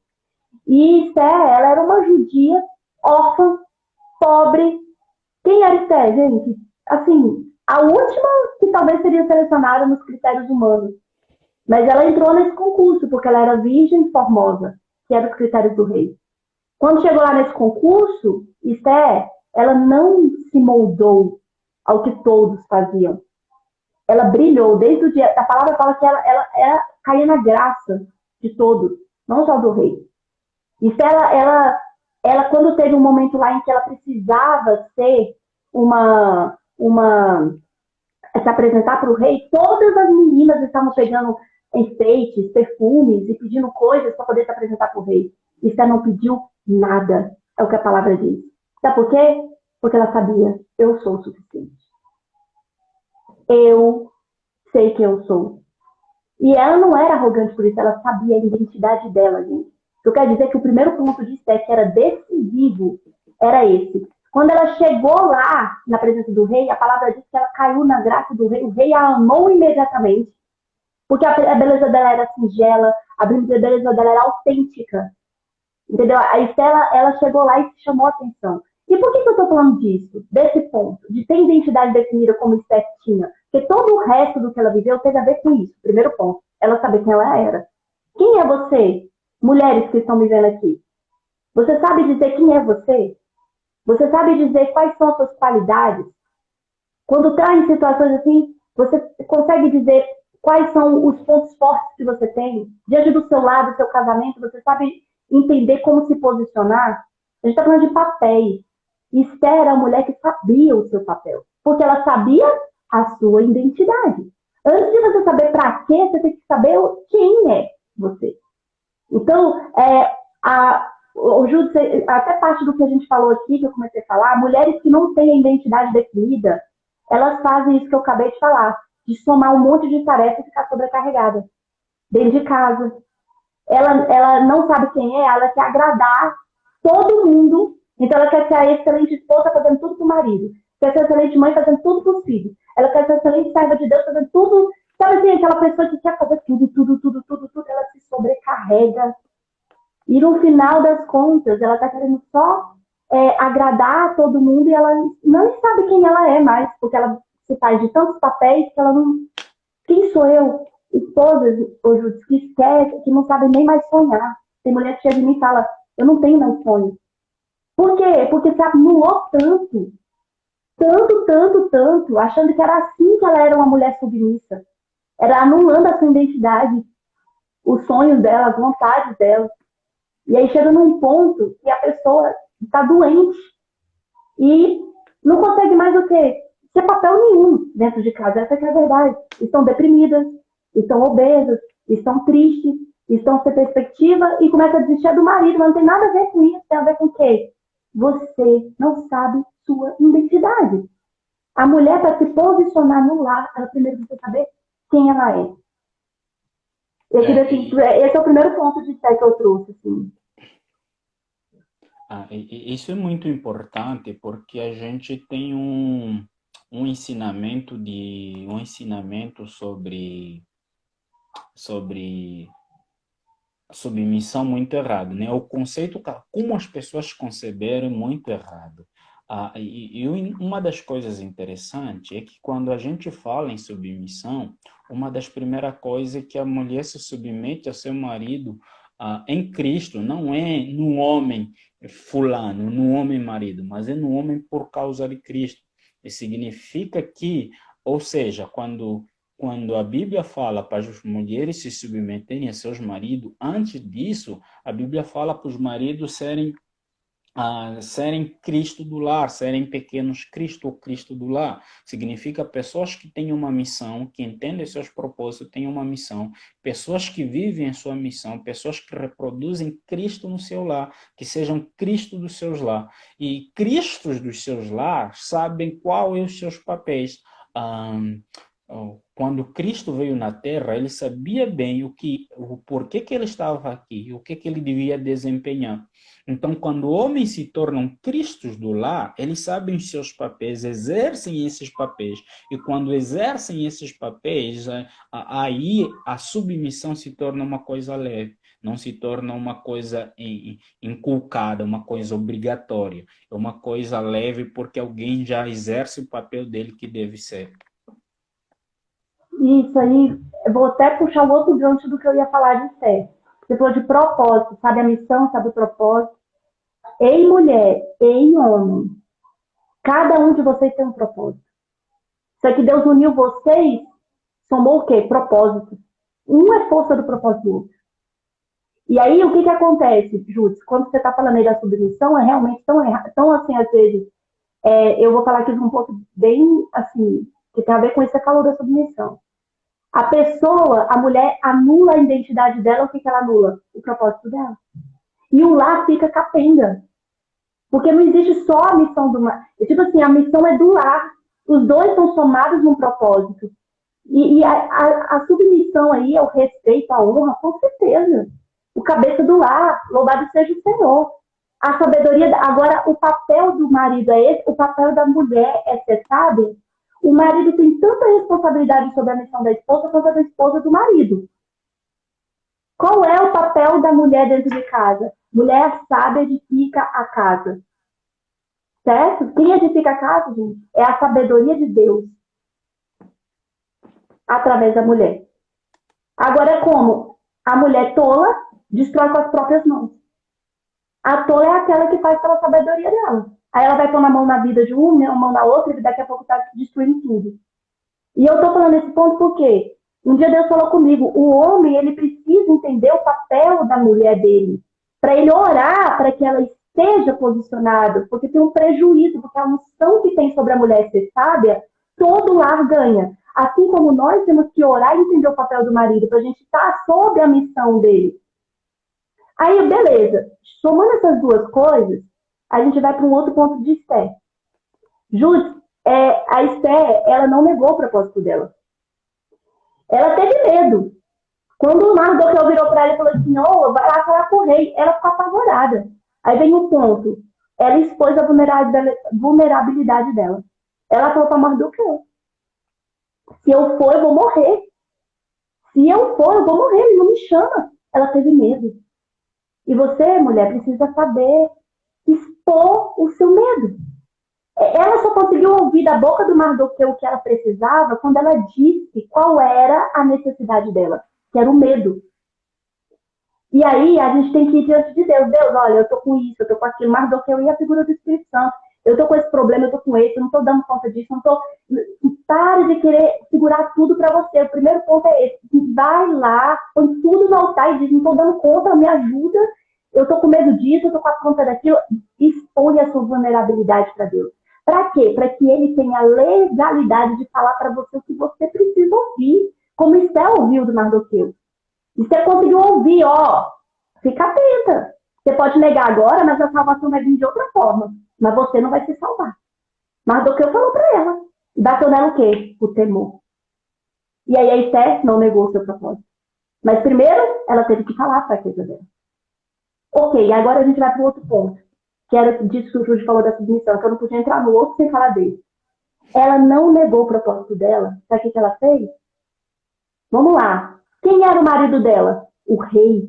Speaker 2: E Esté, ela era uma judia, órfã, pobre. Quem era Esté, gente? Assim, a última que talvez seria selecionada nos critérios humanos. Mas ela entrou nesse concurso porque ela era virgem formosa, que eram os critérios do rei. Quando chegou lá nesse concurso, Esther, ela não se moldou ao que todos faziam. Ela brilhou desde o dia. A palavra fala que ela caía na graça de todos, não só do rei. Esther, quando teve um momento lá em que ela precisava ser uma se apresentar para o rei, todas as meninas estavam pegando enfeites, perfumes e pedindo coisas para poder se apresentar para o rei. Esther não pediu nada, é o que a palavra diz. Sabe por quê? Porque ela sabia, eu sou o suficiente. Eu sei quem eu sou. E ela não era arrogante por isso, ela sabia a identidade dela, gente. Eu quero dizer que o primeiro ponto de Esther, que era decisivo, era esse. Quando ela chegou lá, na presença do rei, a palavra diz que ela caiu na graça do rei, o rei a amou imediatamente. Porque a beleza dela era singela, a beleza dela era autêntica. Entendeu? A Estela, ela chegou lá e chamou a atenção. E por que eu estou falando disso? Desse ponto, de ter identidade definida como Esther tinha. Porque todo o resto do que ela viveu teve a ver com isso. Primeiro ponto, ela saber quem ela era. Quem é você? Mulheres que estão me vendo aqui. Você sabe dizer quem é você? Você sabe dizer quais são as suas qualidades? Quando está em situações assim, você consegue dizer quais são os pontos fortes que você tem? Diante do seu lado, do seu casamento, você sabe entender como se posicionar? A gente está falando de papéis. Esther era a mulher que sabia o seu papel, porque ela sabia a sua identidade. Antes de você saber para quê, você tem que saber quem é você. Então, o Júlio, até parte do que a gente falou aqui, que eu comecei a falar, mulheres que não têm a identidade definida, elas fazem isso que eu acabei de falar, de somar um monte de tarefas e ficar sobrecarregada dentro de casa. Ela não sabe quem é, ela quer agradar todo mundo, então ela quer ser a excelente esposa fazendo tudo pro marido, quer ser a excelente mãe fazendo tudo pros filhos, ela quer ser a excelente serva de Deus fazendo tudo, sabe assim, aquela pessoa que quer fazer tudo, ela se sobrecarrega. E no final das contas, ela está querendo só agradar a todo mundo e ela não sabe quem ela é mais, porque ela se faz de tantos papéis que ela não. Quem sou eu? Esposas, hoje, que esquecem, que não sabem nem mais sonhar. Tem mulher que chega em mim e fala: eu não tenho mais sonho. Por quê? Porque se anulou tanto, achando que era assim que ela era uma mulher submissa. Era anulando a sua identidade, os sonhos dela, as vontades dela. E aí chega num ponto que a pessoa está doente e não consegue mais o quê? Ser papel nenhum dentro de casa. Essa que é a verdade. Estão deprimidas, estão obesas, estão tristes, estão sem perspectiva e começa a desistir do marido. Mas não tem nada a ver com isso. Tem a ver com o quê? Você não sabe sua identidade. A mulher, para se posicionar no lar, ela primeiro precisa saber quem ela é. Eu queria, assim, esse é o primeiro ponto de fé que eu trouxe. Assim.
Speaker 1: Isso é muito importante porque a gente tem um ensinamento sobre submissão muito errado, né? O conceito, como as pessoas conceberam, é muito errado. Uma das coisas interessantes é que quando a gente fala em submissão, uma das primeiras coisas é que a mulher se submete ao seu marido em Cristo, não é no homem fulano, no homem marido, mas é no homem por causa de Cristo. E significa que, ou seja, quando a Bíblia fala para as mulheres se submeterem a seus maridos, antes disso, a Bíblia fala para os maridos serem Cristo do lar, serem pequenos Cristo ou Cristo do lar. Significa pessoas que têm uma missão, que entendem seus propósitos, têm uma missão, pessoas que vivem a sua missão, pessoas que reproduzem Cristo no seu lar, que sejam Cristo dos seus lar. E Cristos dos seus lar sabem qual é os seus papéis. Quando Cristo veio na Terra, ele sabia bem o porquê que ele estava aqui, o que ele devia desempenhar. Então, quando homens se tornam Cristos do lar, eles sabem os seus papéis, exercem esses papéis. E quando exercem esses papéis, aí a submissão se torna uma coisa leve, não se torna uma coisa inculcada, uma coisa obrigatória. É uma coisa leve porque alguém já exerce o papel dele que deve ser.
Speaker 2: Isso aí, eu vou até puxar o outro gancho do que eu ia falar de fé. Você falou de propósito, sabe a missão, sabe o propósito. Ei mulher, ei homem, cada um de vocês tem um propósito. Só que Deus uniu vocês, somou o quê? Propósito. Um é força do propósito do outro. E aí, o que acontece, Júlio? Quando você está falando aí da submissão, é realmente tão errado, tão assim, às vezes, eu vou falar aqui de um ponto bem, assim, que tem a ver com isso que você falou da submissão. A pessoa, a mulher, anula a identidade dela, o que ela anula? O propósito dela. E o lar fica capenga. Porque não existe só a missão do lar. Tipo assim, a missão é do lar. Os dois estão somados num propósito. E a submissão aí, o respeito, a honra, com certeza. O cabeça do lar, louvado seja o Senhor. A sabedoria, agora o papel do marido é esse, o papel da mulher é ser sábia. O marido tem tanta responsabilidade sobre a missão da esposa quanto a da esposa do marido. Qual é o papel da mulher dentro de casa? Mulher sábia edifica a casa. Certo? Quem edifica a casa, gente, é a sabedoria de Deus através da mulher. Agora é como? A mulher tola destrói com as próprias mãos. A tola é aquela que faz pela sabedoria dela. Aí ela vai pôr a mão na vida de uma, a mão na outra, e daqui a pouco está destruindo tudo. E eu estou falando esse ponto porque um dia Deus falou comigo, o homem ele precisa entender o papel da mulher dele, para ele orar para que ela esteja posicionada, porque tem um prejuízo, porque a unção que tem sobre a mulher ser sábia, todo lar ganha. Assim como nós temos que orar e entender o papel do marido, para a gente estar sob a missão dele. Aí, beleza. Somando essas duas coisas, a gente vai para um outro ponto de Esther. Júlio, a Esther, ela não negou o propósito dela. Ela teve medo. Quando o Mardoqueu virou para ela e falou assim, oh, vai lá falar com o rei, ela ficou apavorada. Aí vem o ponto. Ela expôs a vulnerabilidade dela. Ela falou para Mardoqueu, se eu for, eu vou morrer. Se eu for, eu vou morrer, ele não me chama. Ela teve medo. E você, mulher, precisa saber expor o seu medo. Ela só conseguiu ouvir da boca do Mardoqueu o que ela precisava quando ela disse qual era a necessidade dela, que era o medo. E aí a gente tem que ir diante de Deus. Deus, olha, eu tô com isso, eu tô com aquilo. Mardoqueu e a figura do Espírito Santo. Eu tô com esse problema, eu tô com esse, eu não tô dando conta disso, não tô... Pare de querer segurar tudo para você. O primeiro ponto é esse. Vai lá, põe tudo no altar e diz, não tô dando conta, me ajuda. Eu tô com medo disso, eu tô com a conta daquilo. Expõe a sua vulnerabilidade para Deus. Para quê? Para que ele tenha a legalidade de falar para você o que você precisa ouvir. Como Esther ouviu do Mardoqueu. Esther conseguiu ouvir, ó, fica atenta. Você pode negar agora, mas a salvação vai vir de outra forma. Mas você não vai se salvar. Mardoqueu falou para ela. E bateu nela o quê? O temor. E aí a Esther não negou o seu propósito. Mas primeiro, ela teve que falar a fraqueza dela. Ok, agora a gente vai para o outro ponto. Que era disso que o Júlio falou da submissão, que eu não podia entrar no outro sem falar dele. Ela não negou o propósito dela. Sabe o que ela fez? Vamos lá. Quem era o marido dela? O rei.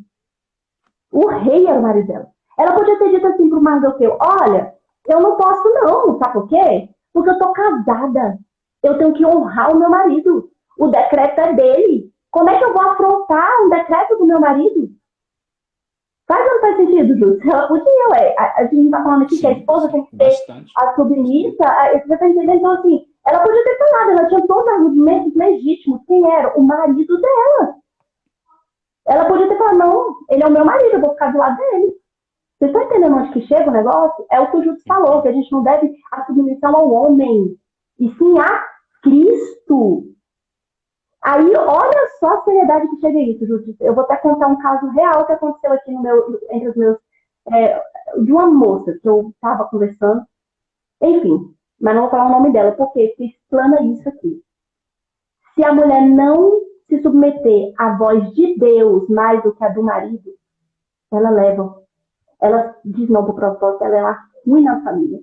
Speaker 2: O rei era o marido dela. Ela podia ter dito assim para o Mardoqueu, olha, eu não posso não, sabe por quê? Porque eu tô casada. Eu tenho que honrar o meu marido. O decreto é dele. Como é que eu vou afrontar um decreto do meu marido? Faz ou não faz sentido, Júlio? Ela podia, ué. A gente tá falando aqui, sim, que a esposa tem que ter bastante. A submissa. Você tá entendendo? Então, assim, ela podia ter falado, ela tinha todos os argumentos legítimos. Quem era? O marido dela. Ela podia ter falado, não, ele é o meu marido, eu vou ficar do lado dele. Vocês estão entendendo onde que chega o negócio? É o que o Júlio falou, que a gente não deve a submissão ao homem, e sim a Cristo. Aí, olha só a seriedade que chega isso, Júlio. Eu vou até contar um caso real que aconteceu aqui entre os meus... de uma moça que eu estava conversando. Enfim, mas não vou falar o nome dela, porque se explana isso aqui. Se a mulher não se submeter à voz de Deus mais do que a do marido, ela leva. Ela diz não para o propósito, ela é ruim na família.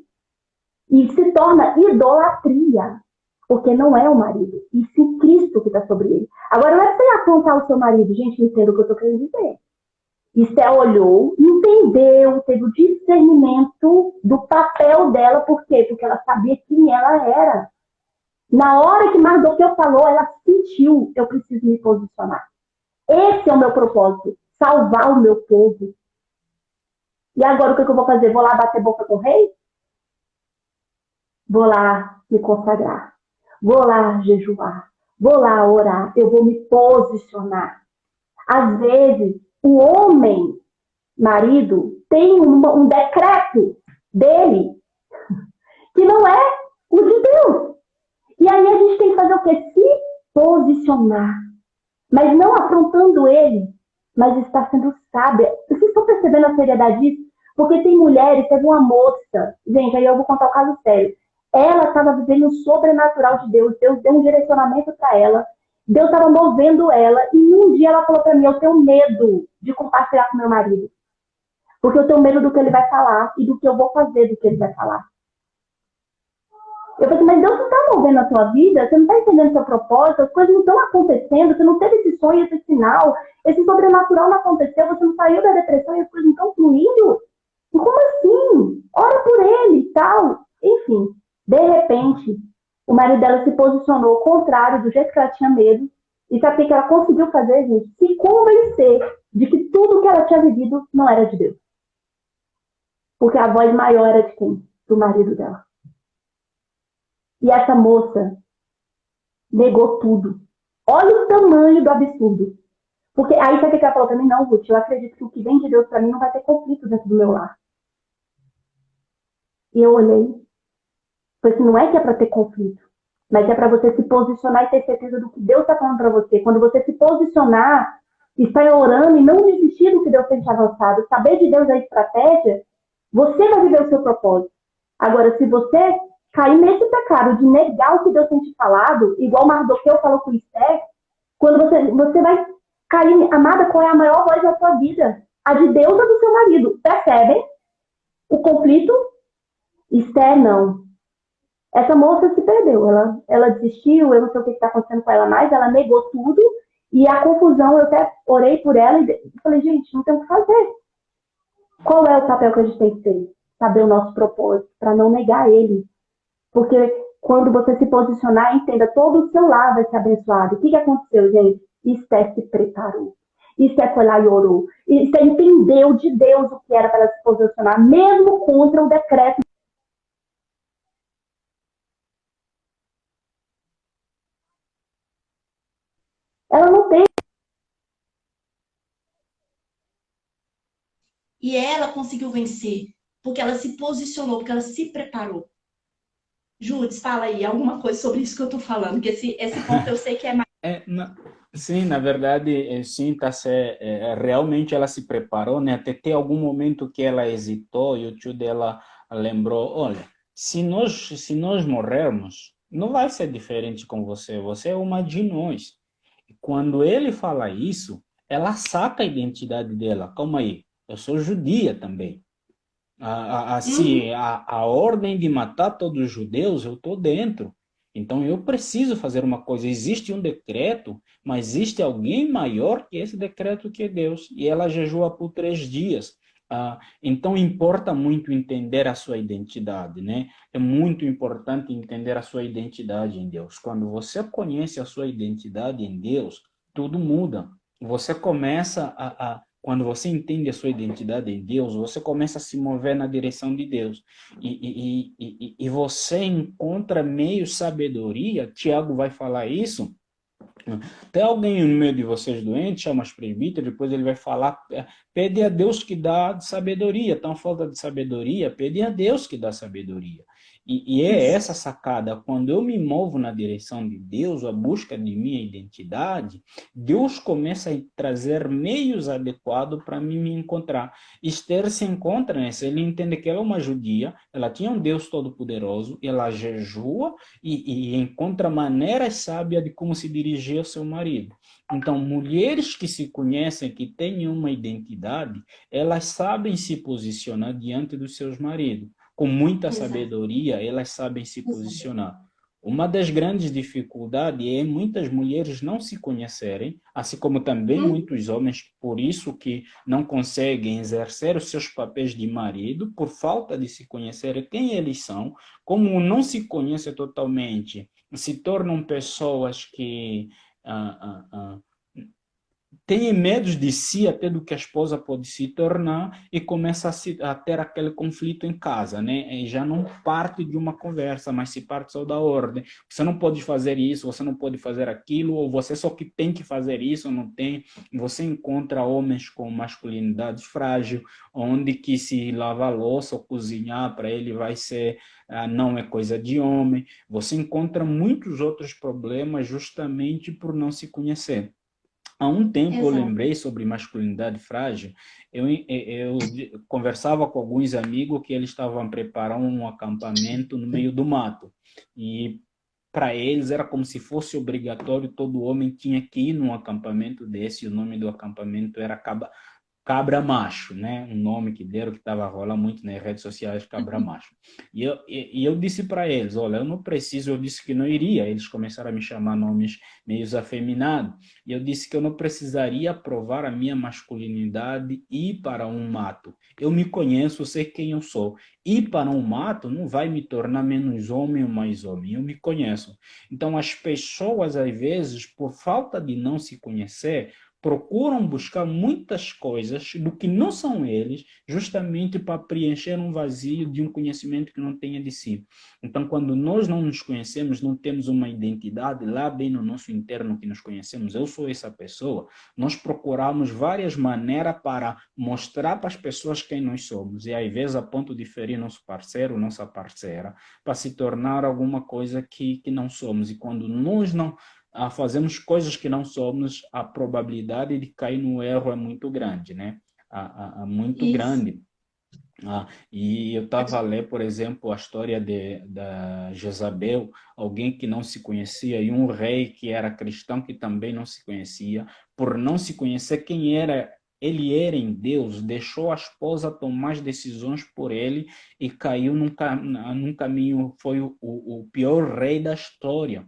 Speaker 2: E se torna idolatria. Porque não é o marido, e sim Cristo que está sobre ele. Agora, não é para você apontar o seu marido, gente, entenda o que eu estou querendo dizer. Esther olhou, entendeu, teve o discernimento do papel dela, por quê? Porque ela sabia quem ela era. Na hora que Mardoqueu falou, ela sentiu, eu preciso me posicionar. Esse é o meu propósito, salvar o meu povo. E agora o que eu vou fazer? Vou lá bater boca com o rei? Vou lá me consagrar. Vou lá jejuar, vou lá orar, eu vou me posicionar. Às vezes, o homem, marido, tem um decreto dele que não é o de Deus. E aí a gente tem que fazer o quê? Se posicionar. Mas não afrontando ele, mas está sendo sábia. Vocês estão percebendo a seriedade disso? Porque tem mulheres, teve uma moça, gente, aí eu vou contar o caso sério. Ela estava vivendo o sobrenatural de Deus. Deus deu um direcionamento para ela. Deus estava movendo ela. E um dia ela falou para mim, eu tenho medo de compartilhar com meu marido. Porque eu tenho medo do que ele vai falar e do que eu vou fazer do que ele vai falar. Eu falei assim, mas Deus não está movendo a tua vida, você não está entendendo o seu propósito, as coisas não estão acontecendo, você não teve esse sonho, esse sinal, esse sobrenatural não aconteceu, você não saiu da depressão e as coisas não estão fluindo. E como assim? Ora por ele e tal. Enfim, de repente, o marido dela se posicionou ao contrário do jeito que ela tinha medo. E sabe o que ela conseguiu fazer, gente? Se convencer de que tudo que ela tinha vivido não era de Deus. Porque a voz maior era de quem? Do marido dela. E essa moça negou tudo. Olha o tamanho do absurdo. Porque aí sabe o que ela falou pra mim? Não, Ruth, eu acredito que o que vem de Deus pra mim não vai ter conflito dentro do meu lar. E eu olhei, falei assim, não é que é pra ter conflito, mas é pra você se posicionar e ter certeza do que Deus tá falando pra você. Quando você se posicionar, estar orando e não desistir do que Deus tem te avançado, saber de Deus a estratégia, você vai viver o seu propósito. Agora, se você cair nesse pecado de negar o que Deus tem te falado, igual Mardoqueu falou com Esther, quando você vai cair, amada, qual é a maior voz da sua vida? A de Deus ou do seu marido? Percebem o conflito? Esther, não. Essa moça se perdeu. Ela desistiu, eu não sei o que está acontecendo com ela mais, ela negou tudo. E a confusão, eu até orei por ela e falei, gente, não tem o que fazer. Qual é o papel que a gente tem que ter? Saber o nosso propósito, para não negar ele. Porque quando você se posicionar, entenda, todo o seu lado vai ser abençoado. O que aconteceu, gente? Esther se preparou. Esther foi lá e orou. Esther entendeu de Deus o que era para ela se posicionar, mesmo contra o decreto. Ela não tem.
Speaker 3: E ela conseguiu vencer, porque ela se posicionou, porque ela se preparou. Judes, fala aí alguma coisa sobre isso que eu tô falando, que esse ponto eu sei que é mais.
Speaker 1: É, sim, na verdade, sim, realmente ela se preparou, né? Até ter algum momento que ela hesitou e o tio dela lembrou, olha, se nós morrermos, não vai ser diferente com você, você é uma de nós. E quando ele fala isso, ela saca a identidade dela, calma aí, eu sou judia também.
Speaker 3: Uhum.
Speaker 1: Se a ordem de matar todos os judeus, eu estou dentro. Então eu preciso fazer uma coisa. Existe um decreto, mas existe alguém maior que esse decreto, que é Deus. E ela jejua por 3 dias. Então importa muito entender a sua identidade, né? É muito importante entender a sua identidade em Deus. Quando você conhece a sua identidade em Deus, tudo muda. Você começa quando você entende a sua identidade em Deus, você começa a se mover na direção de Deus. E você encontra meio sabedoria. Tiago vai falar isso. Tem alguém no meio de vocês doente, chama os presbíteros, depois ele vai falar, pede a Deus que dá sabedoria. Então, falta de sabedoria, pede a Deus que dá sabedoria. E é
Speaker 3: Isso.
Speaker 1: essa sacada, quando eu me movo na direção de Deus, a busca de minha identidade, Deus começa a trazer meios adequados para mim me encontrar. Esther se encontra nessa, ele entende que ela é uma judia, ela tinha um Deus todo-poderoso, ela jejua, e encontra maneiras sábias de como se dirigir ao seu marido. Então, mulheres que se conhecem, que têm uma identidade, elas sabem se posicionar diante dos seus maridos. Com muita
Speaker 3: Exato.
Speaker 1: sabedoria, elas sabem se
Speaker 3: Exato.
Speaker 1: posicionar. Uma das grandes dificuldades é muitas mulheres não se conhecerem, assim como também
Speaker 3: Uhum.
Speaker 1: muitos homens, por isso que não conseguem exercer os seus papéis de marido, por falta de se conhecer quem eles são, como não se conhece totalmente, se tornam pessoas que ah, ah, ah, tem medo de si, até do que a esposa pode se tornar, e começa a ter aquele conflito em casa, né? E já não parte de uma conversa, mas se parte só da ordem. Você não pode fazer isso, você não pode fazer aquilo, ou você só que tem que fazer isso, ou não tem. Você encontra homens com masculinidade frágil, onde que se lavar louça ou cozinhar para ele vai ser, não é coisa de homem. Você encontra muitos outros problemas justamente por não se conhecer. Há um tempo eu
Speaker 3: Exato.
Speaker 1: lembrei sobre masculinidade frágil. Eu conversava com alguns amigos que eles estavam preparando um acampamento no meio do mato. E para eles era como se fosse obrigatório, todo homem tinha que ir num acampamento desse. O nome do acampamento era Cabra Macho, né? Um nome que deram que estava rolando muito nas redes sociais, Cabra Macho. E eu disse para eles, olha, eu não preciso, eu disse que não iria. Eles começaram a me chamar nomes meio afeminados. E eu disse que eu não precisaria provar a minha masculinidade e ir para um mato. Eu me conheço, eu sei quem eu sou. Ir para um mato não vai me tornar menos homem ou mais homem. Eu me conheço. Então, as pessoas, às vezes, por falta de não se conhecer, procuram buscar muitas coisas do que não são eles, justamente para preencher um vazio de um conhecimento que não tenha de si. Então, quando nós não nos conhecemos, não temos uma identidade lá bem no nosso interno que nos conhecemos, eu sou essa pessoa, nós procuramos várias maneiras para mostrar para as pessoas quem nós somos, e às vezes a ponto de ferir nosso parceiro, nossa parceira, para se tornar alguma coisa que não somos. E quando nós não fazemos coisas que não somos, a probabilidade de cair no erro é muito grande, né? Muito
Speaker 3: Isso.
Speaker 1: grande. E eu estava a ler, por exemplo, a história da Jezabel, alguém que não se conhecia, e um rei que era cristão que também não se conhecia, por não se conhecer quem era, ele era em Deus, deixou a esposa tomar as decisões por ele e caiu num caminho, foi o pior rei da história.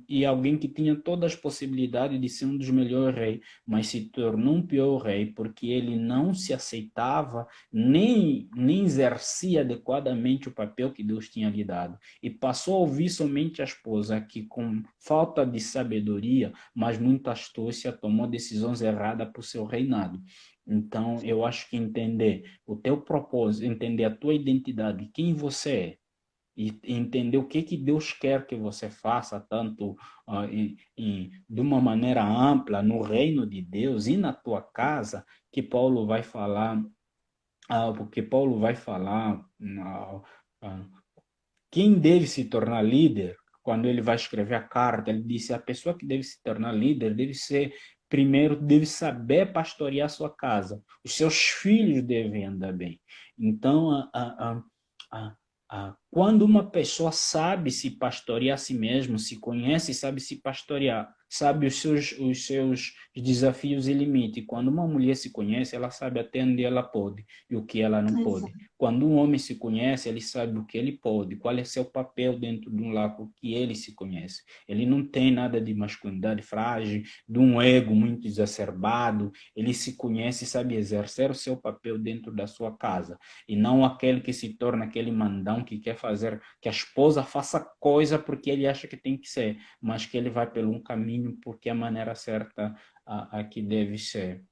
Speaker 1: E alguém que tinha todas as possibilidades de ser um dos melhores reis, mas se tornou um pior rei porque ele não se aceitava nem exercia adequadamente o papel que Deus tinha lhe dado. E passou a ouvir somente a esposa, que com falta de sabedoria, mas muita astúcia, tomou decisões erradas para o seu reinado. Então, eu acho que entender o teu propósito, entender a tua identidade, quem você é, e entender o que Deus quer que você faça, tanto de uma maneira ampla no reino de Deus e na tua casa, que Paulo vai falar porque Paulo vai falar ah, quem deve se tornar líder, quando ele vai escrever a carta, ele disse a pessoa que deve se tornar líder deve ser, primeiro, deve saber pastorear a sua casa, os seus filhos devem andar bem. Então, a, quando uma pessoa sabe se pastorear a si mesmo, se conhece e sabe se pastorear, sabe os seus desafios e limites. Quando uma mulher se conhece, ela sabe até onde ela pode e o que ela não pode.
Speaker 3: Exato.
Speaker 1: Quando um homem se conhece, ele sabe o que ele pode, qual é seu papel dentro de um lar, que ele se conhece. Ele não tem nada de masculinidade frágil, de um ego muito exacerbado. Ele se conhece e sabe exercer o seu papel dentro da sua casa. E não aquele que se torna aquele mandão que quer fazer que a esposa faça coisa porque ele acha que tem que ser, mas que ele vai pelo um caminho porque é a maneira certa a que deve ser.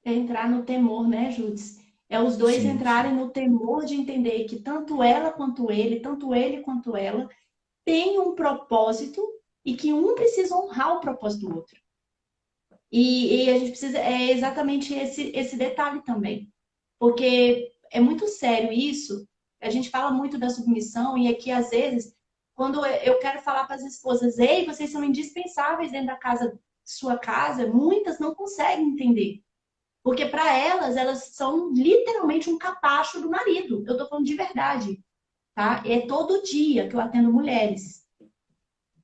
Speaker 3: É entrar no temor, né, Júdice? É os dois
Speaker 1: Sim,
Speaker 3: entrarem
Speaker 1: sim.
Speaker 3: no temor de entender que tanto ele quanto ela, têm um propósito e que um precisa honrar o propósito do outro. E a gente precisa, é exatamente esse detalhe também. Porque é muito sério isso. A gente fala muito da submissão e aqui, às vezes, quando eu quero falar para as esposas, ei, vocês são indispensáveis dentro da casa, sua casa, muitas não conseguem entender. Porque para elas, elas são literalmente um capacho do marido. Eu tô falando de verdade, tá? É todo dia que eu atendo mulheres.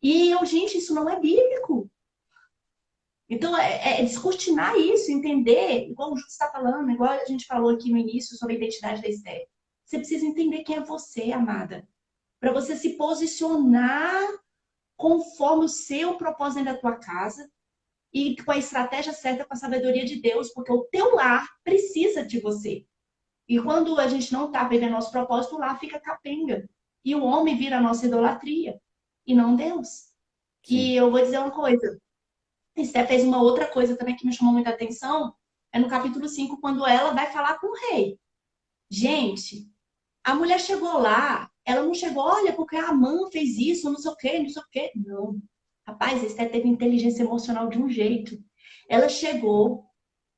Speaker 3: E eu, gente, isso não é bíblico. Então, é descortinar isso, entender, igual o Júlio está falando, igual a gente falou aqui no início sobre a identidade da Esther. Você precisa entender quem é você, amada, para você se posicionar conforme o seu propósito dentro da tua casa e com a estratégia certa, com a sabedoria de Deus, porque o teu lar precisa de você. E quando a gente não está vivendo nosso propósito, o lar fica capenga. E o homem vira a nossa idolatria, e não Deus. E
Speaker 1: Sim.
Speaker 3: eu vou dizer uma coisa, Esther fez uma outra coisa também que me chamou muita atenção, é no capítulo 5 quando ela vai falar com o rei. Gente, a mulher chegou lá, ela não chegou, olha, porque a Amã fez isso, não sei o quê, não sei o quê. Não. Rapaz, Esther teve inteligência emocional de um jeito. Ela chegou,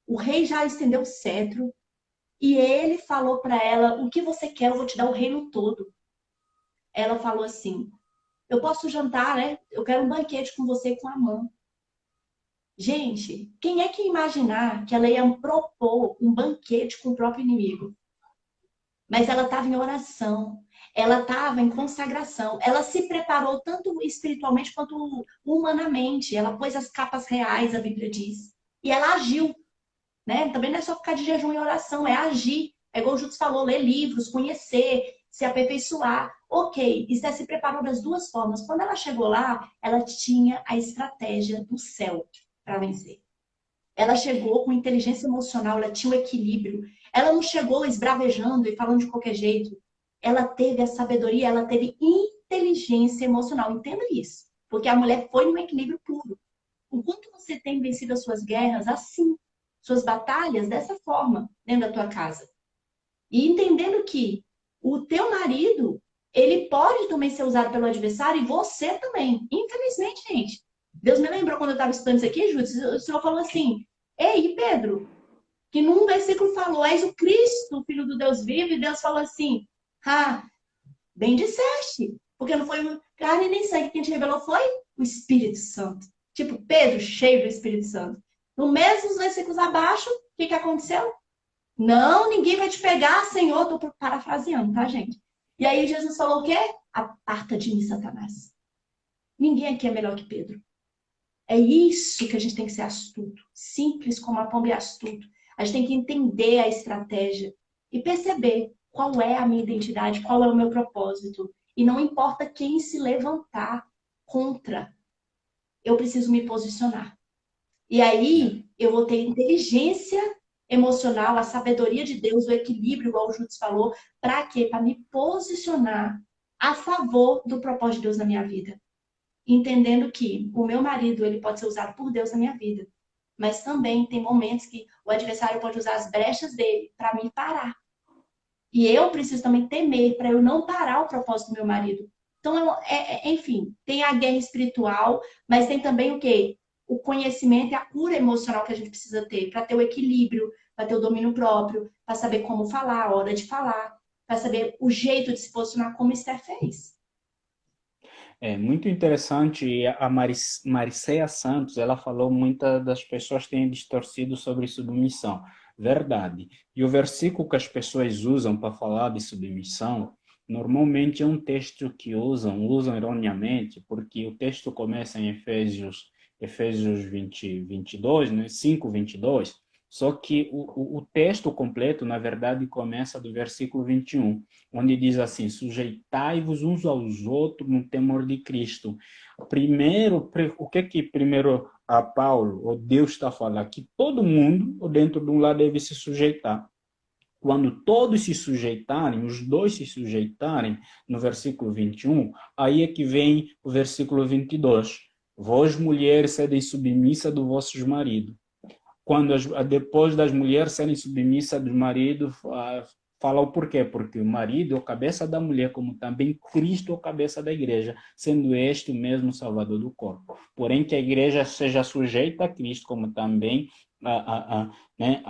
Speaker 3: o rei já estendeu o cetro, e ele falou para ela, o que você quer, eu vou te dar o reino todo. Ela falou assim, eu posso jantar, né? Eu quero um banquete com você e com a Amã. Gente, quem é que ia imaginar que ela ia propor um banquete com o próprio inimigo? Mas ela estava em oração, ela estava em consagração, ela se preparou tanto espiritualmente quanto humanamente. Ela pôs as capas reais, a Bíblia diz, e ela agiu. né? Também não é só ficar de jejum e oração, é agir. É igual o Júlio falou, ler livros, conhecer, se aperfeiçoar. Ok, Esther se preparou das duas formas. Quando ela chegou lá, ela tinha a estratégia do céu para vencer. Ela chegou com inteligência emocional, ela tinha o equilíbrio. Ela não chegou esbravejando e falando de qualquer jeito. Ela teve a sabedoria, ela teve inteligência emocional. Entenda isso. Porque a mulher foi no equilíbrio puro. O quanto você tem vencido as suas guerras assim, suas batalhas dessa forma, dentro da tua casa. E entendendo que o teu marido, ele pode também ser usado pelo adversário e você também. Infelizmente, gente. Deus me lembrou quando eu estava estudando isso aqui, Júlio, o Senhor falou assim, ei, Pedro, que num versículo falou, és o Cristo, o Filho do Deus vivo, e Deus falou assim, ah, bem disseste, porque não foi carne nem sangue quem te revelou, foi o Espírito Santo. Tipo, Pedro, cheio do Espírito Santo. No mesmo versículos abaixo, o que aconteceu? Não, ninguém vai te pegar, Senhor. Estou parafraseando, tá, gente? E aí Jesus falou o quê? Aparta de mim, Satanás. Ninguém aqui é melhor que Pedro. É isso que a gente tem que ser astuto. Simples como a pomba é astuto. A gente tem que entender a estratégia e perceber qual é a minha identidade, qual é o meu propósito. E não importa quem se levantar contra, eu preciso me posicionar. E aí eu vou ter inteligência emocional, a sabedoria de Deus, o equilíbrio, igual o Júlio falou, para quê? Para me posicionar a favor do propósito de Deus na minha vida. Entendendo que o meu marido, ele pode ser usado por Deus na minha vida. Mas também tem momentos que o adversário pode usar as brechas dele para me parar. E eu preciso também temer para eu não parar o propósito do meu marido. Então, enfim, tem a guerra espiritual, mas tem também o quê? O conhecimento e a cura emocional que a gente precisa ter para ter o equilíbrio, para ter o domínio próprio, para saber como falar, a hora de falar, para saber o jeito de se posicionar como Esther fez.
Speaker 1: É muito interessante, e a Mariceia Santos, ela falou, muitas das pessoas têm distorcido sobre submissão. Verdade. E o versículo que as pessoas usam para falar de submissão, normalmente é um texto que usam erroneamente, porque o texto começa em Efésios 22, né? 5:22. Só que o texto completo, na verdade, começa do versículo 21, onde diz assim: sujeitai-vos uns aos outros no temor de Cristo. Primeiro, o que primeiro a Paulo, ou Deus está falando? Que todo mundo, ou dentro de um lado, deve se sujeitar. Quando todos se sujeitarem, os dois se sujeitarem, no versículo 21, aí é que vem o versículo 22. Vós, mulheres, sede submissa do vossos maridos. Quando depois das mulheres serem submissas do marido, fala o porquê, porque o marido é a cabeça da mulher, como também Cristo é a cabeça da igreja, sendo este o mesmo Salvador do corpo. Porém, que a igreja seja sujeita a Cristo, como também né,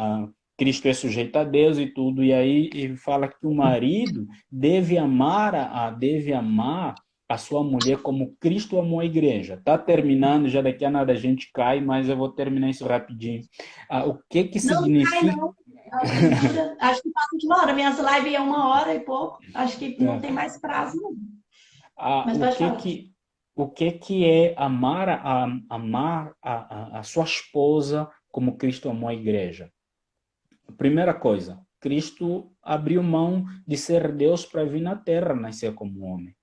Speaker 1: Cristo é sujeito a Deus e tudo. E aí ele fala que o marido deve amar a sua mulher como Cristo amou a igreja. Está terminando, já daqui a nada a gente cai, mas eu vou terminar isso rapidinho. O que
Speaker 3: Não cai,
Speaker 1: significa...
Speaker 3: não. Acho que dura, acho que passa de uma hora. Minhas lives é 1 hora e pouco. Acho que não tem mais prazo, não. Mas
Speaker 1: o
Speaker 3: pode
Speaker 1: que
Speaker 3: falar.
Speaker 1: que o que que é amar a sua esposa como Cristo amou a igreja? Primeira coisa, Cristo abriu mão de ser Deus para vir na terra, nascer como homem.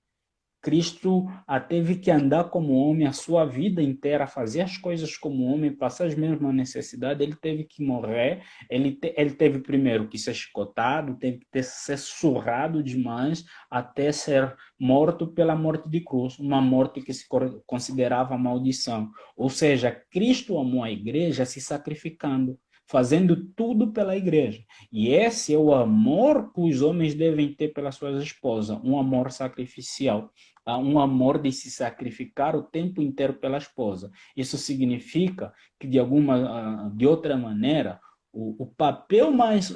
Speaker 1: Cristo teve que andar como homem a sua vida inteira, fazer as coisas como homem, passar as mesmas necessidades, ele teve que morrer, ele teve primeiro que ser chicotado, teve que ser surrado demais, até ser morto pela morte de cruz, uma morte que se considerava maldição. Ou seja, Cristo amou a igreja se sacrificando, fazendo tudo pela igreja. E esse é o amor que os homens devem ter pelas suas esposas, um amor sacrificial, um amor de se sacrificar o tempo inteiro pela esposa. Isso significa que de outra maneira, o papel mais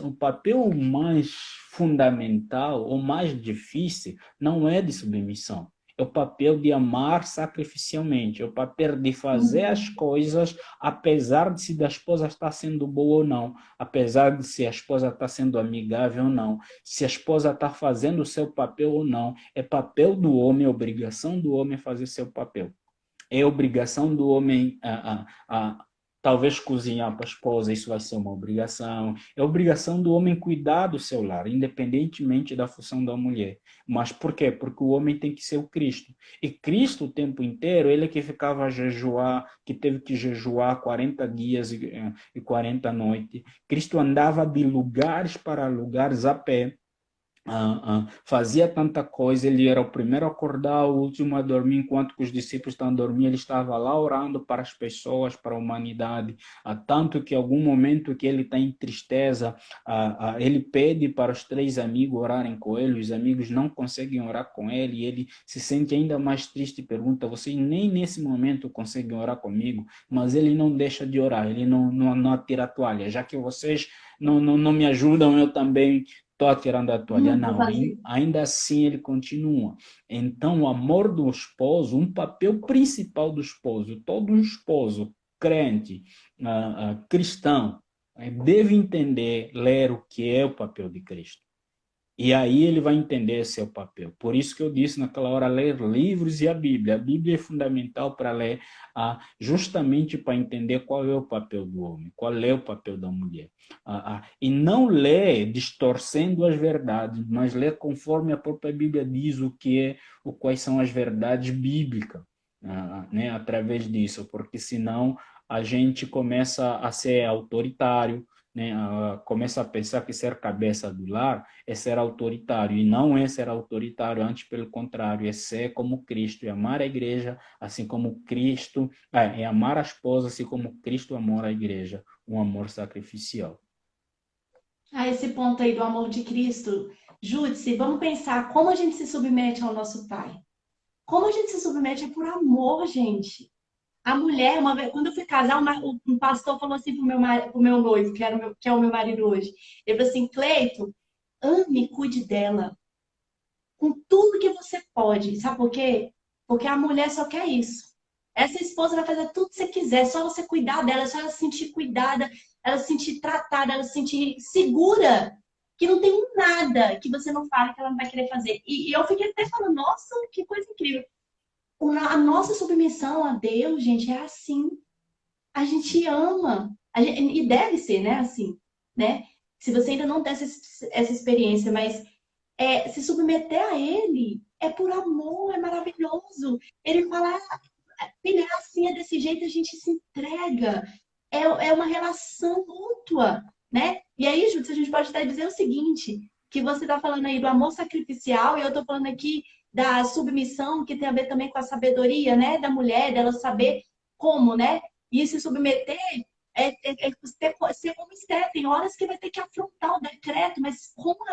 Speaker 1: fundamental ou mais difícil não é de submissão. É o papel de amar sacrificialmente, é o papel de fazer as coisas apesar de se a esposa estar sendo boa ou não, apesar de se a esposa está sendo amigável ou não, se a esposa está fazendo o seu papel ou não. É papel do homem, é obrigação do homem fazer seu papel. É obrigação do homem talvez cozinhar para a esposa, isso vai ser uma obrigação. É obrigação do homem cuidar do seu lar, independentemente da função da mulher. Mas por quê? Porque o homem tem que ser o Cristo. E Cristo, o tempo inteiro, ele é que ficava a jejuar, que teve que jejuar 40 dias e 40 noites. Cristo andava de lugares para lugares a pé. Fazia tanta coisa, ele era o primeiro a acordar, o último a dormir, enquanto que os discípulos estavam dormindo, ele estava lá orando para as pessoas, para a humanidade, tanto que em algum momento que ele está em tristeza, ele pede para os três amigos orarem com ele, os amigos não conseguem orar com ele, e ele se sente ainda mais triste e pergunta, vocês nem nesse momento conseguem orar comigo, mas ele não deixa de orar, ele não atira a toalha, já que vocês não me ajudam, eu também estou tirando a toalha.
Speaker 3: Vou
Speaker 1: Não,
Speaker 3: fazer.
Speaker 1: ainda assim ele continua. Então, o amor do esposo, um papel principal do esposo, todo um esposo crente, cristão, deve entender, ler o que é o papel de Cristo. E aí ele vai entender seu papel. Por isso que eu disse naquela hora, ler livros e a Bíblia. A Bíblia é fundamental para ler, justamente para entender qual é o papel do homem, qual é o papel da mulher. E não ler distorcendo as verdades, mas ler conforme a própria Bíblia diz quais são as verdades bíblicas, né, através disso, porque senão a gente começa a ser autoritário, né, começa a pensar que ser cabeça do lar é ser autoritário, e não é ser autoritário, antes pelo contrário, é ser como Cristo, é amar a igreja, assim como Cristo, é amar a esposa, assim como Cristo amou a igreja, um amor sacrificial.
Speaker 3: A esse ponto aí do amor de Cristo, Júdice, vamos pensar como a gente se submete ao nosso Pai. Como a gente se submete é por amor, gente. A mulher, uma vez, quando eu fui casar, um pastor falou assim pro meu noivo, que é o meu marido hoje. Ele falou assim, Cleito, ame e cuide dela com tudo que você pode. Sabe por quê? Porque a mulher só quer isso. Essa esposa vai fazer tudo que você quiser, só você cuidar dela, só ela se sentir cuidada, ela se sentir tratada, ela se sentir segura, que não tem nada que você não fale que ela não vai querer fazer. E eu fiquei até falando, nossa, que coisa incrível. A nossa submissão a Deus, gente, é assim. A gente ama. E deve ser, né? Assim, né? Se você ainda não tem essa experiência, mas se submeter a Ele é por amor, é maravilhoso. Ele fala, filha, é assim, é desse jeito, a gente se entrega. É uma relação mútua, né? E aí, Júlio, a gente pode até dizer o seguinte, que você está falando aí do amor sacrificial, e eu estou falando aqui da submissão, que tem a ver também com a sabedoria, né? Da mulher, dela saber como, né? E se submeter ser como Esther. Tem horas que vai ter que afrontar o decreto, mas como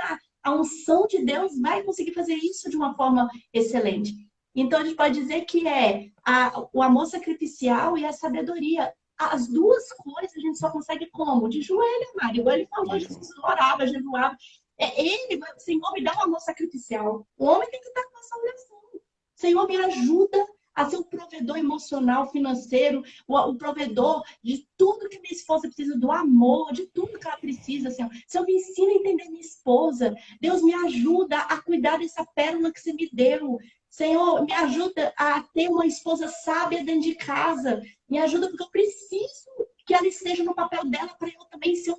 Speaker 3: a unção de Deus vai conseguir fazer isso de uma forma excelente. Então, a gente pode dizer que o amor sacrificial e a sabedoria. As duas coisas a gente só consegue como? De joelho, Mário. Igual ele falou, Jesus orava, jejuava. O Senhor, me dá um amor sacrificial. O homem tem que estar com essa oração. Senhor, me ajuda a ser o provedor emocional, financeiro, o provedor de tudo que minha esposa precisa, do amor, de tudo que ela precisa, Senhor. Senhor, me ensina a entender minha esposa. Deus, me ajuda a cuidar dessa pérola que você me deu. Senhor, me ajuda a ter uma esposa sábia dentro de casa. Me ajuda porque eu preciso que ela esteja no papel dela para eu também ser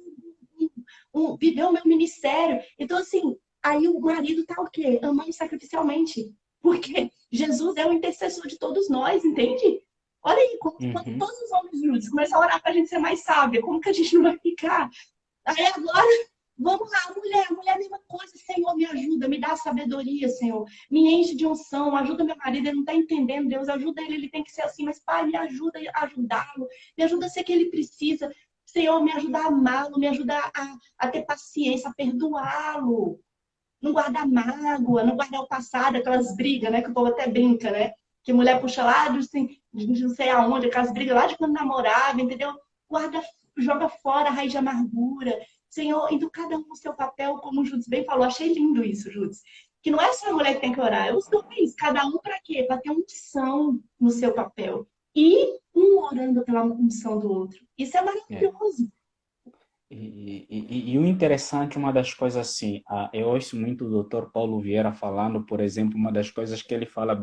Speaker 3: viver o meu ministério. Então, assim, aí o marido tá o quê? Amando sacrificialmente. Porque Jesus é o intercessor de todos nós, entende? Olha aí, quando
Speaker 1: Uhum.
Speaker 3: todos os homens juntos começam a orar para a gente ser mais sábia, como que a gente não vai ficar? Aí agora, vamos lá, a mulher é a mesma coisa. Senhor, me ajuda, me dá sabedoria, Senhor. Me enche de unção, ajuda meu marido, ele não está entendendo, Deus, ajuda ele tem que ser assim. Mas, Pai, me ajuda a ajudá-lo, me ajuda a ser o que ele precisa. Senhor, me ajuda a amá-lo, me ajuda a ter paciência, a perdoá-lo. Não guardar mágoa, não guardar o passado, aquelas brigas, né? Que o povo até brinca, né? Que mulher puxa lá de não sei aonde, aquelas brigas lá de quando namorava, entendeu? Guarda, joga fora a raiz de amargura. Senhor, então cada um no seu papel, como o Júdice bem falou, achei lindo isso, Júdice. Que não é só a mulher que tem que orar, é os dois, cada um para quê? Para ter unção no seu papel. E um orando pela unção do outro. Isso é
Speaker 1: É.
Speaker 3: maravilhoso.
Speaker 1: E o interessante, uma das coisas assim, eu ouço muito o Dr. Paulo Vieira falando, por exemplo, uma das coisas que ele fala,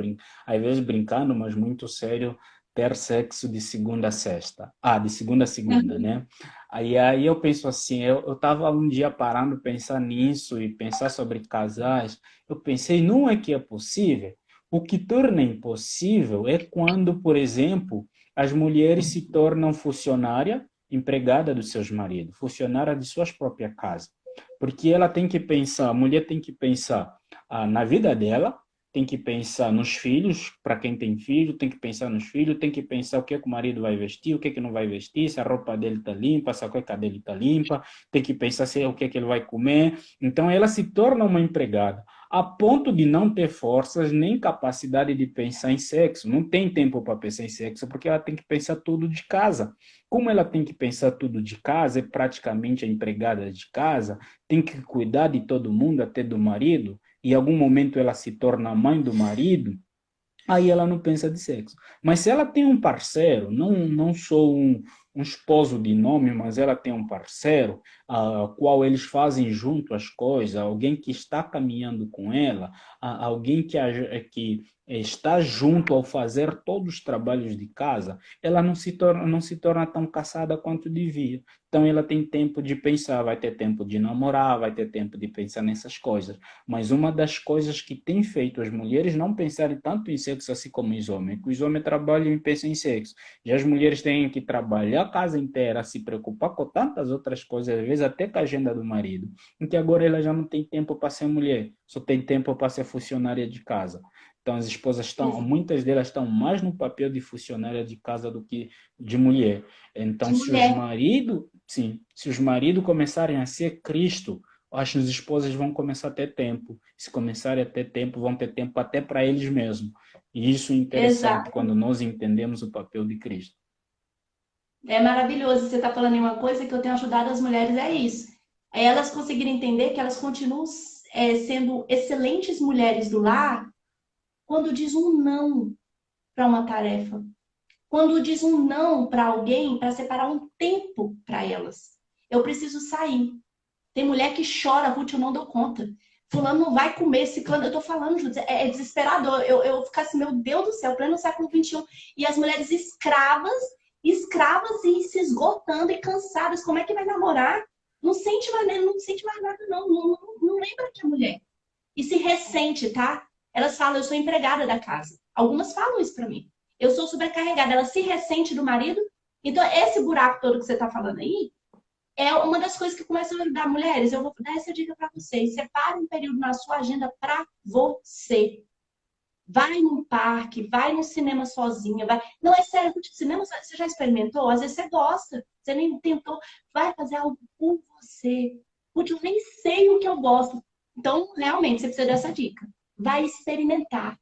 Speaker 1: às vezes brincando, mas muito sério, ter sexo de segunda a sexta. Ah, de segunda a segunda, né? Aí eu penso assim, eu estava um dia parando pensar nisso e pensar sobre casais. Eu pensei, não é que é possível. O que torna impossível é quando, por exemplo, as mulheres se tornam funcionária, empregada dos seus maridos, funcionária de suas próprias casas. Porque ela tem que pensar, a mulher tem que pensar na vida dela, tem que pensar nos filhos, para quem tem filho, tem que pensar nos filhos, tem que pensar o que, é que o marido vai vestir, o que, é que não vai vestir, se a roupa dele está limpa, se a cueca dele está limpa, tem que pensar se, o que, é que ele vai comer. Então, ela se torna uma empregada, a ponto de não ter forças nem capacidade de pensar em sexo. Não tem tempo para pensar em sexo, porque ela tem que pensar tudo de casa. Como ela tem que pensar tudo de casa, é praticamente a empregada de casa, tem que cuidar de todo mundo, até do marido, e em algum momento ela se torna a mãe do marido, aí ela não pensa de sexo. Mas se ela tem um parceiro, não sou um esposo de nome, mas ela tem um parceiro, qual eles fazem junto as coisas, alguém que está caminhando com ela, alguém que está junto ao fazer todos os trabalhos de casa, ela não se torna tão cansada quanto devia. Então ela tem tempo de pensar, vai ter tempo de namorar, vai ter tempo de pensar nessas coisas. Mas uma das coisas que tem feito as mulheres não pensarem tanto em sexo assim como os homens, que os homens trabalham e pensam em sexo. E as mulheres têm que trabalhar a casa inteira, se preocupar com tantas outras coisas, às vezes até com a agenda do marido, em que agora ela já não tem tempo para ser mulher, só tem tempo para ser funcionária de casa. Então as esposas estão, muitas delas estão mais no papel de funcionária de casa do que de mulher.
Speaker 3: De
Speaker 1: Então se os
Speaker 3: mulher.
Speaker 1: maridos, sim, se os maridos começarem a ser Cristo, acho que as esposas vão começar a ter tempo. Se começarem a ter tempo, vão ter tempo até para eles mesmos. E isso é interessante
Speaker 3: Exato.
Speaker 1: quando nós entendemos o papel de Cristo.
Speaker 3: É maravilhoso. Você está falando em uma coisa que eu tenho ajudado as mulheres, é isso. É elas conseguirem entender que elas continuam sendo excelentes mulheres do lar quando diz um não para uma tarefa. Quando diz um não para alguém para separar um tempo para elas. Eu preciso sair. Tem mulher que chora, Ruth, eu não dou conta. Fulano não vai comer, ciclano. Eu tô falando, Júlia, é desesperador. Eu fico assim, meu Deus do céu, pleno século XXI. E as mulheres escravas e se esgotando e cansadas. Como é que vai namorar? Não sente mais nada, não lembra que é mulher. E se ressente, tá? Elas falam, eu sou empregada da casa. Algumas falam isso pra mim. Eu sou sobrecarregada. Ela se ressente do marido. Então, esse buraco todo que você tá falando aí, é uma das coisas que começam a ajudar mulheres. Eu vou dar essa dica para vocês. Separe um período na sua agenda para você. Vai num parque, vai no cinema sozinha. Vai... Não, é sério, cinema você já experimentou? Às vezes você gosta, você nem tentou. Vai fazer algo por você. Putz, eu nem sei o que eu gosto. Então, realmente, você precisa dessa dica. Vai experimentar.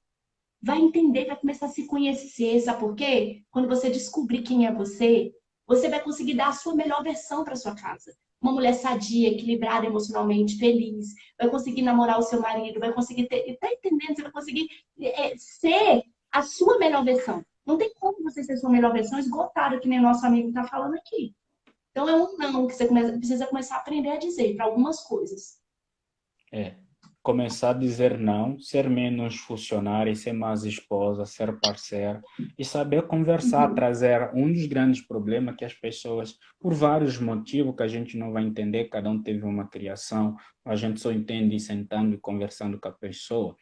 Speaker 3: Vai entender, vai começar a se conhecer. Sabe por quê? Quando você descobrir quem é você, você vai conseguir dar a sua melhor versão para sua casa. Uma mulher sadia, equilibrada emocionalmente, feliz, vai conseguir namorar o seu marido, vai conseguir ter. Tá entendendo? Você vai conseguir ser a sua melhor versão. Não tem como você ser a sua melhor versão esgotado, que nem o nosso amigo está falando aqui. Então é um não que você precisa começar a aprender a dizer para algumas coisas.
Speaker 1: É. Começar a dizer não, ser menos funcionário, ser mais esposa, ser parceira e saber conversar,
Speaker 3: Uhum.
Speaker 1: trazer um dos grandes problemas que as pessoas, por vários motivos que a gente não vai entender, cada um teve uma criação, a gente só entende sentando e conversando com a pessoa,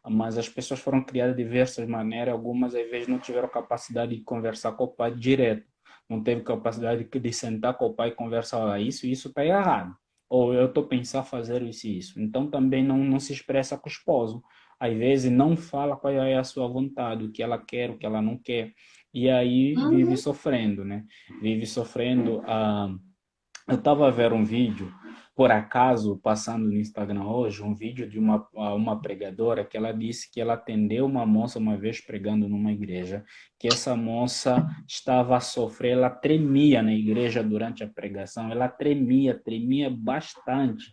Speaker 1: mas as pessoas foram criadas de diversas maneiras, algumas às vezes não tiveram capacidade de conversar com o pai direto, não teve capacidade de sentar com o pai e conversar, olha, isso está errado ou eu estou pensando fazer isso e isso. Então também não se expressa com o esposo. Às vezes não fala qual é a sua vontade, o que ela quer, o que ela não quer. E aí vive
Speaker 3: Uhum.
Speaker 1: sofrendo, né? Vive sofrendo. Eu estava a ver um vídeo, por acaso, passando no Instagram hoje, um vídeo de uma pregadora que ela disse que ela atendeu uma moça uma vez pregando numa igreja, que essa moça estava a sofrer, ela tremia na igreja durante a pregação, ela tremia bastante.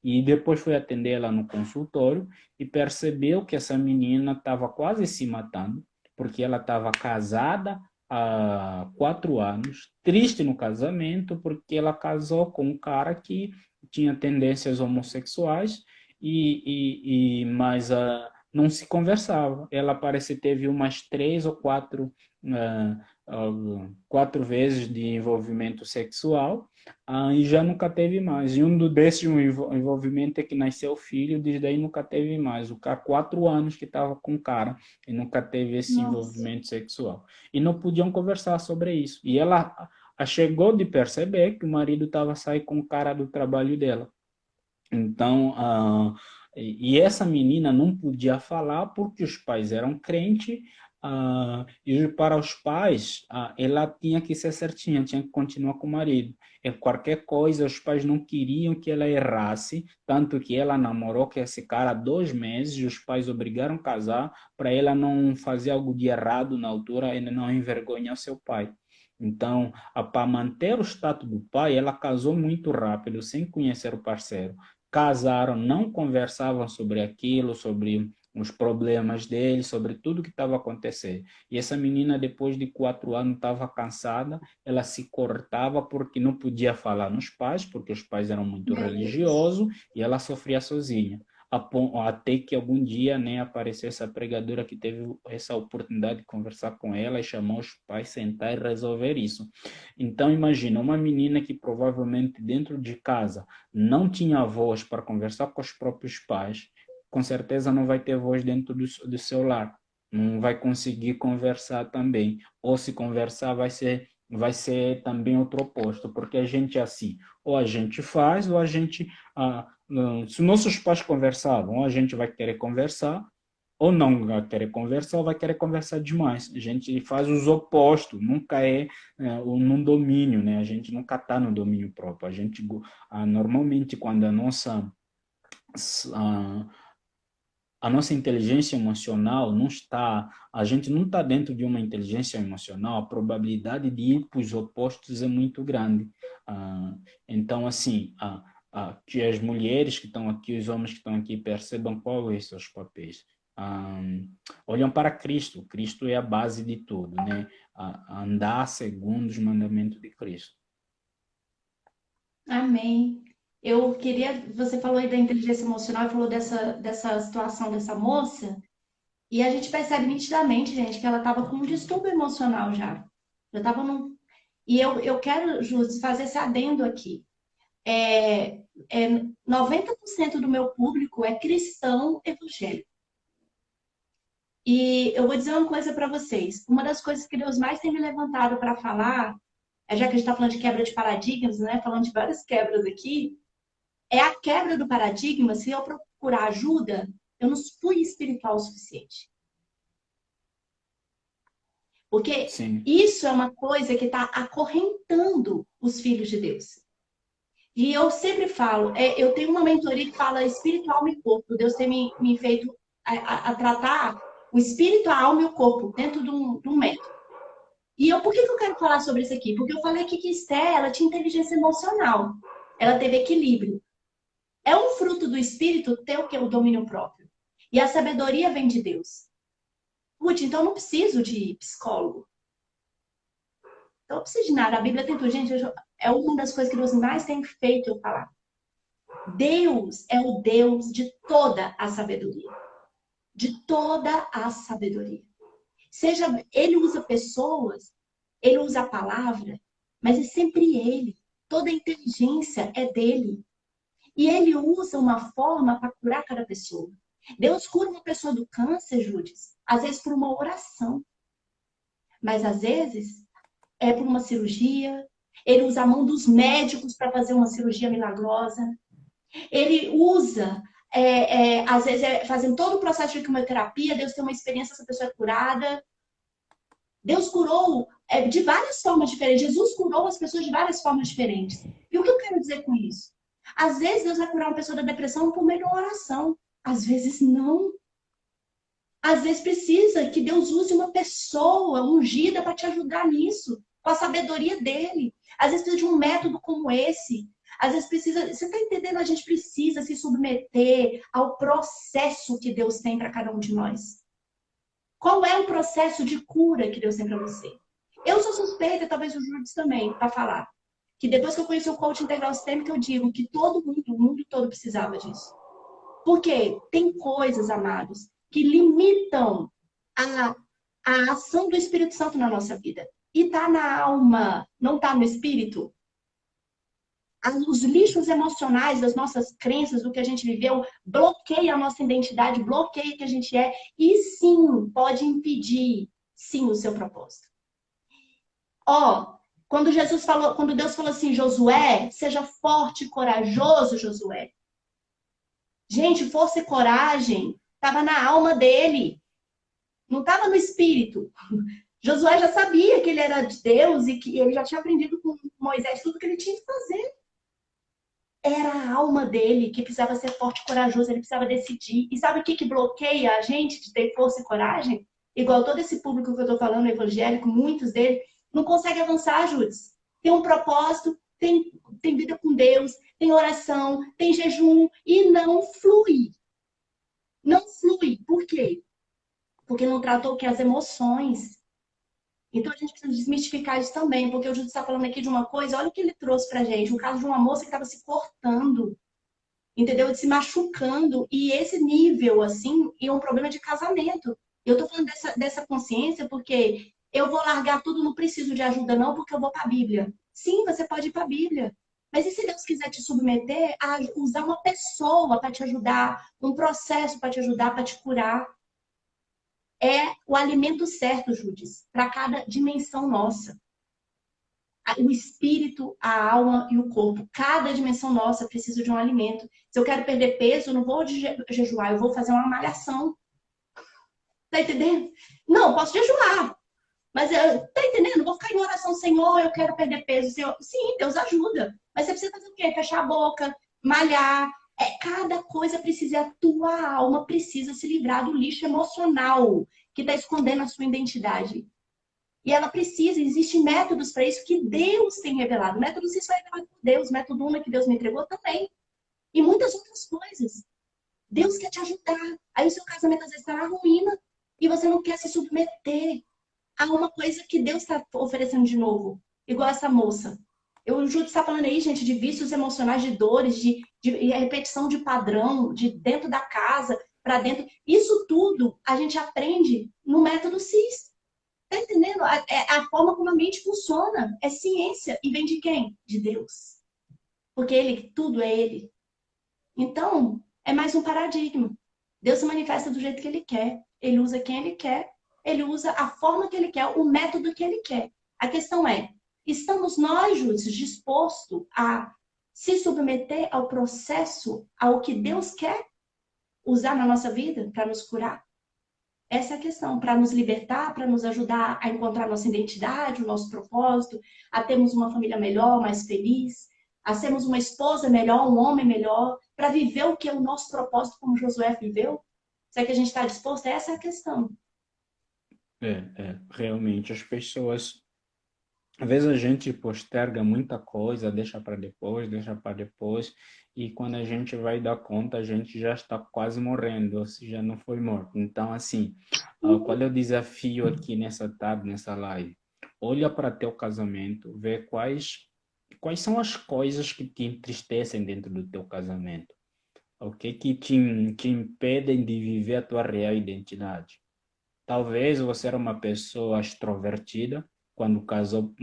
Speaker 1: E depois foi atender ela no consultório e percebeu que essa menina estava quase se matando, porque ela estava casada há 4 anos, triste no casamento, porque ela casou com um cara que tinha tendências homossexuais, mas não se conversava. Ela parece que teve umas 3 ou 4 quatro vezes de envolvimento sexual, e já nunca teve mais. E desses envolvimento é que nasceu o filho, desde aí nunca teve mais. O cara, 4 anos que estava com o cara e nunca teve esse
Speaker 3: Nossa,
Speaker 1: envolvimento sexual. E não podiam conversar sobre isso. E ela chegou de perceber que o marido estava saindo com o cara do trabalho dela. Então, e essa menina não podia falar porque os pais eram crentes, e para os pais, ela tinha que ser certinha, tinha que continuar com o marido. E qualquer coisa, os pais não queriam que ela errasse, tanto que ela namorou com esse cara 2 meses, e os pais obrigaram a casar para ela não fazer algo de errado na altura e não envergonhar seu pai. Então, para manter o status do pai, ela casou muito rápido, sem conhecer o parceiro. Casaram, não conversavam sobre aquilo, sobre os problemas dele, sobre tudo que estava acontecendo. E essa menina, depois de 4 anos, estava cansada, ela se cortava porque não podia falar nos pais, porque os pais eram muito
Speaker 3: meu Deus.
Speaker 1: religiosos, e ela sofria sozinha. Até que algum dia, né, apareceu essa pregadora que teve essa oportunidade de conversar com ela e chamou os pais, sentar e resolver isso. Então, imagina, uma menina que provavelmente dentro de casa não tinha voz para conversar com os próprios pais, com certeza não vai ter voz dentro do seu lar. Não vai conseguir conversar também. Ou se conversar, vai ser também outro oposto, porque a gente é assim, ou a gente faz, ou a gente. Não, se nossos pais conversavam, ou a gente vai querer conversar, ou não vai querer conversar, ou vai querer conversar demais. A gente faz os opostos, nunca no domínio, né? A gente nunca está no domínio próprio. A gente, normalmente, quando a, a nossa inteligência emocional não está, a gente não está dentro de uma inteligência emocional, a probabilidade de ir para os opostos é muito grande. Ah, então, assim, que as mulheres que estão aqui, os homens que estão aqui, percebam qual é os seus papéis. Ah, olham para Cristo. Cristo é a base de tudo, né? Andar segundo os mandamentos de Cristo.
Speaker 3: Amém. Eu queria, você falou aí da inteligência emocional e falou dessa situação dessa moça, e a gente percebe nitidamente, gente, que ela estava com um distúrbio emocional já. Já estava num. E eu quero, Júlio, fazer esse adendo aqui. É, 90% do meu público é cristão evangélico. E eu vou dizer uma coisa para vocês. Uma das coisas que Deus mais tem me levantado para falar, já que a gente está falando de quebra de paradigmas, né? Falando de várias quebras aqui, é a quebra do paradigma. Se eu procurar ajuda, eu não fui espiritual o suficiente. Porque
Speaker 1: Sim,
Speaker 3: isso é uma coisa que está acorrentando os filhos de Deus. E eu sempre falo, eu tenho uma mentoria que fala espírito, alma e corpo. Deus tem me feito a tratar o espírito, a alma e o corpo dentro de um método. E por que eu quero falar sobre isso aqui? Porque eu falei aqui que Esther, ela tinha inteligência emocional. Ela teve equilíbrio. É um fruto do espírito ter o que? O domínio próprio. E a sabedoria vem de Deus. Ruth, então eu não preciso de psicólogo. Então eu não preciso de nada. A Bíblia tem tudo. Gente, é uma das coisas que Deus mais tem feito eu falar. Deus é o Deus de toda a sabedoria. De toda a sabedoria. Seja, ele usa pessoas, ele usa a palavra, mas é sempre ele. Toda a inteligência é dele. E ele usa uma forma para curar cada pessoa. Deus cura uma pessoa do câncer, Júdice, às vezes por uma oração. Mas às vezes é por uma cirurgia. Ele usa a mão dos médicos para fazer uma cirurgia milagrosa. Ele usa, às vezes, fazendo todo o processo de quimioterapia, Deus tem uma experiência, essa pessoa é curada. Deus curou de várias formas diferentes. Jesus curou as pessoas de várias formas diferentes. E o que eu quero dizer com isso? Às vezes Deus vai curar uma pessoa da depressão por meio de uma oração. Às vezes não. Às vezes precisa que Deus use uma pessoa ungida para te ajudar nisso, com a sabedoria dele. Às vezes precisa de um método como esse. Às vezes precisa, você está entendendo? A gente precisa se submeter ao processo que Deus tem para cada um de nós. Qual é o processo de cura que Deus tem para você? Eu sou suspeita, talvez o Júlio também, para falar. Que depois que eu conheci o coaching integral sistêmico, eu digo que todo mundo, o mundo todo precisava disso. Porque tem coisas, amados, que limitam a, a ação do Espírito Santo na nossa vida. E está na alma, não está no espírito. Os lixos emocionais das nossas crenças, do que a gente viveu, bloqueia a nossa identidade, bloqueia o que a gente é, e sim, pode impedir, sim, o seu propósito. Ó, quando Deus falou assim, Josué, seja forte e corajoso, Josué. Gente, força e coragem estava na alma dele, não estava no espírito. Josué já sabia que ele era de Deus e que ele já tinha aprendido com Moisés tudo que ele tinha que fazer. Era a alma dele que precisava ser forte e corajoso, ele precisava decidir. E sabe o que bloqueia a gente de ter força e coragem? Igual todo esse público que eu estou falando, evangélico, muitos deles, não consegue avançar, Júdice. Tem um propósito, tem vida com Deus, tem oração, tem jejum e não flui. Não flui. Por quê? Porque não tratou que as emoções. Então a gente precisa desmistificar isso também, porque o Júlio está falando aqui de uma coisa, olha o que ele trouxe pra gente, um caso de uma moça que estava se cortando, entendeu? Se machucando, e esse nível, assim, é um problema de casamento. Eu tô falando dessa consciência porque eu vou largar tudo, não preciso de ajuda não, porque eu vou para a Bíblia. Sim, você pode ir para a Bíblia. Mas e se Deus quiser te submeter a usar uma pessoa para te ajudar, um processo para te ajudar, para te curar? É o alimento certo, Judis, para cada dimensão nossa. O espírito, a alma e o corpo. Cada dimensão nossa precisa de um alimento. Se eu quero perder peso, eu não vou jejuar, eu vou fazer uma malhação. Tá entendendo? Não, posso jejuar. Mas, tá entendendo? Não vou ficar em oração, Senhor, eu quero perder peso. Senhor. Sim, Deus ajuda. Mas você precisa fazer o quê? Fechar a boca, malhar. Cada coisa precisa, a tua alma precisa se livrar do lixo emocional que está escondendo a sua identidade. E ela precisa, existem métodos para isso que Deus tem revelado. Métodos isso é revelado por Deus, método Una que Deus me entregou também. E muitas outras coisas. Deus quer te ajudar. Aí o seu casamento às vezes está na ruína e você não quer se submeter a uma coisa que Deus está oferecendo de novo. Igual essa moça. O Júlio está falando aí, gente, de vícios emocionais, de dores, de repetição de padrão, de dentro da casa, para dentro. Isso tudo a gente aprende no método CIS. Tá entendendo? A forma como a mente funciona é ciência. E vem de quem? De Deus. Porque ele, tudo é ele. Então, é mais um paradigma. Deus se manifesta do jeito que ele quer. Ele usa quem ele quer. Ele usa a forma que ele quer, o método que ele quer. A questão é, estamos nós, juízes, dispostos a se submeter ao processo, ao que Deus quer usar na nossa vida para nos curar? Essa é a questão, para nos libertar, para nos ajudar a encontrar nossa identidade, o nosso propósito, a termos uma família melhor, mais feliz, a sermos uma esposa melhor, um homem melhor, para viver o que é o nosso propósito, como Josué viveu. Será que a gente está disposto? Essa é a questão.
Speaker 1: Realmente as pessoas, às vezes a gente posterga muita coisa, deixa para depois, e quando a gente vai dar conta, a gente já está quase morrendo, ou seja, não foi morto. Então, assim, qual é o desafio aqui nessa tarde, nessa live? Olha para teu casamento, vê quais são as coisas que te entristecem dentro do teu casamento. O que te impedem de viver a tua real identidade? Talvez você era uma pessoa extrovertida, quando casou,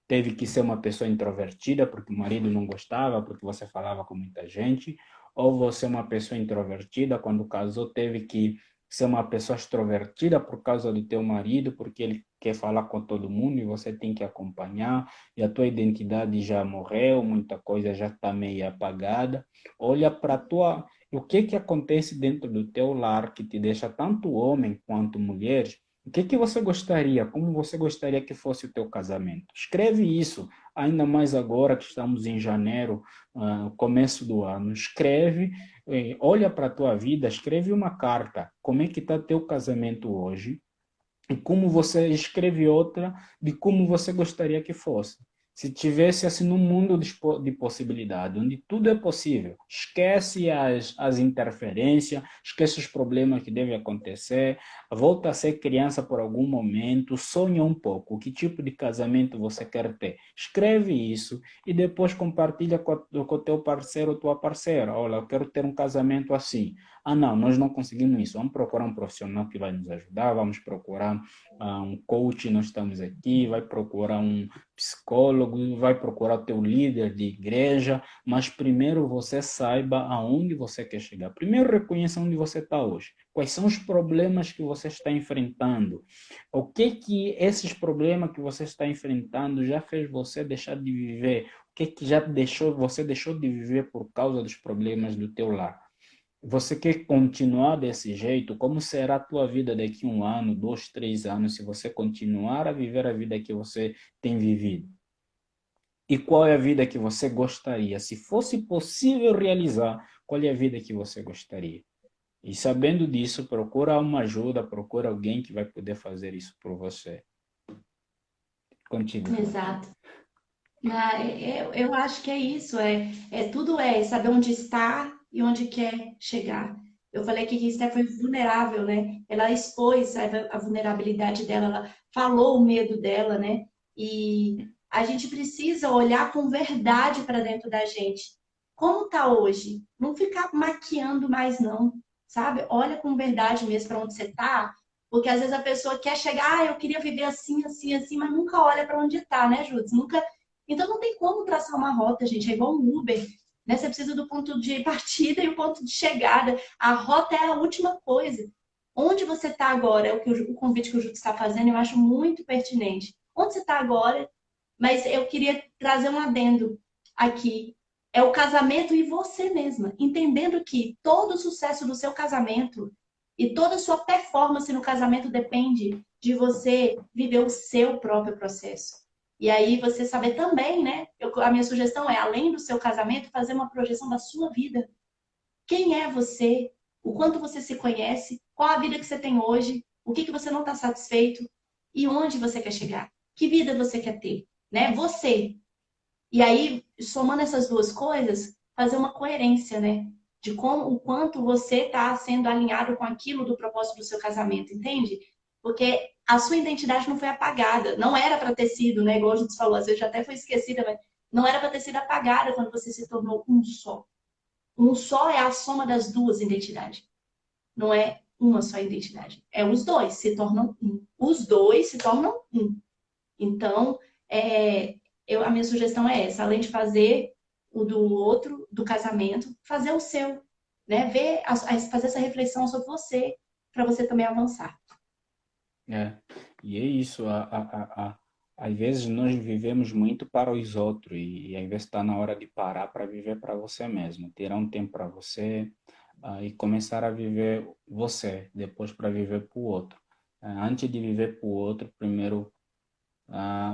Speaker 1: teve que ser uma pessoa introvertida, porque o marido não gostava, porque você falava com muita gente, ou você é uma pessoa introvertida, quando casou, teve que ser uma pessoa extrovertida por causa do teu marido, porque ele quer falar com todo mundo e você tem que acompanhar, e a tua identidade já morreu, muita coisa já está meio apagada. Olha para a tua... O que acontece dentro do teu lar que te deixa tanto homem quanto mulher? O que você gostaria? Como você gostaria que fosse o teu casamento? Escreve isso, ainda mais agora que estamos em janeiro, começo do ano. Escreve, olha para a tua vida, escreve uma carta. Como é que está teu casamento hoje? E como você escreve outra de como você gostaria que fosse. Se tivesse assim num mundo de possibilidade, onde tudo é possível, esquece as interferências, esquece os problemas que devem acontecer, volta a ser criança por algum momento, sonha um pouco, que tipo de casamento você quer ter. Escreve isso e depois compartilha com o teu parceiro ou tua parceira. Olha, eu quero ter um casamento assim. Ah, não, nós não conseguimos isso. Vamos procurar um profissional que vai nos ajudar, vamos procurar um coach, nós estamos aqui, vai procurar um psicólogo, vai procurar o teu líder de igreja, mas primeiro você saiba aonde você quer chegar. Primeiro reconheça onde você está hoje. Quais são os problemas que você está enfrentando? O que esses problemas que você está enfrentando já fez você deixar de viver? O que já você deixou de viver por causa dos problemas do teu lar? Você quer continuar desse jeito? Como será a tua vida daqui a 1 ano, 2, 3 anos, se você continuar a viver a vida que você tem vivido? E qual é a vida que você gostaria? Se fosse possível realizar, qual é a vida que você gostaria? E sabendo disso, procura uma ajuda, procura alguém que vai poder fazer isso por você. Contigo, João.
Speaker 3: Exato. Eu acho que é isso, tudo saber onde está e onde quer chegar. Eu falei que Esther foi vulnerável, né? Ela expôs a vulnerabilidade dela, ela falou o medo dela, né? E a gente precisa olhar com verdade para dentro da gente. Como tá hoje? Não ficar maquiando mais, não, sabe? Olha com verdade mesmo para onde você tá, porque às vezes a pessoa quer chegar, eu queria viver assim, assim, assim, mas nunca olha para onde tá, né, Júlio? Nunca então não tem como traçar uma rota, gente. É igual um Uber, né? Você precisa do ponto de partida e o ponto de chegada. A rota é a última coisa. Onde você está agora, é o convite que o Júlio está fazendo, eu acho muito pertinente. Onde você está agora, mas eu queria trazer um adendo aqui. É o casamento e você mesma, entendendo que todo o sucesso do seu casamento e toda a sua performance no casamento depende de você viver o seu próprio processo. E aí você saber também, né? A minha sugestão é, além do seu casamento, fazer uma projeção da sua vida. Quem é você? O quanto você se conhece? Qual a vida que você tem hoje? O que você não está satisfeito? E onde você quer chegar? Que vida você quer ter? Né? Você. E aí, somando essas duas coisas, fazer uma coerência, né? De como, o quanto você está sendo alinhado com aquilo do propósito do seu casamento, entende? Porque a sua identidade não foi apagada. Não era para ter sido, né? Igual a gente falou, às vezes já até foi esquecida, mas não era para ter sido apagada quando você se tornou um só. Um só é a soma das duas identidades. Não é uma só identidade. É os dois se tornam um. Os dois se tornam um. Então, a minha sugestão é essa. Além de fazer o do outro, do casamento, fazer o seu. Né? Fazer essa reflexão sobre você, para você também avançar.
Speaker 1: É, e é isso, às vezes nós vivemos muito para os outros e às vezes está na hora de parar para viver para você mesmo, tirar um tempo para você e começar a viver você, depois para viver para o outro. Antes de viver para o outro, primeiro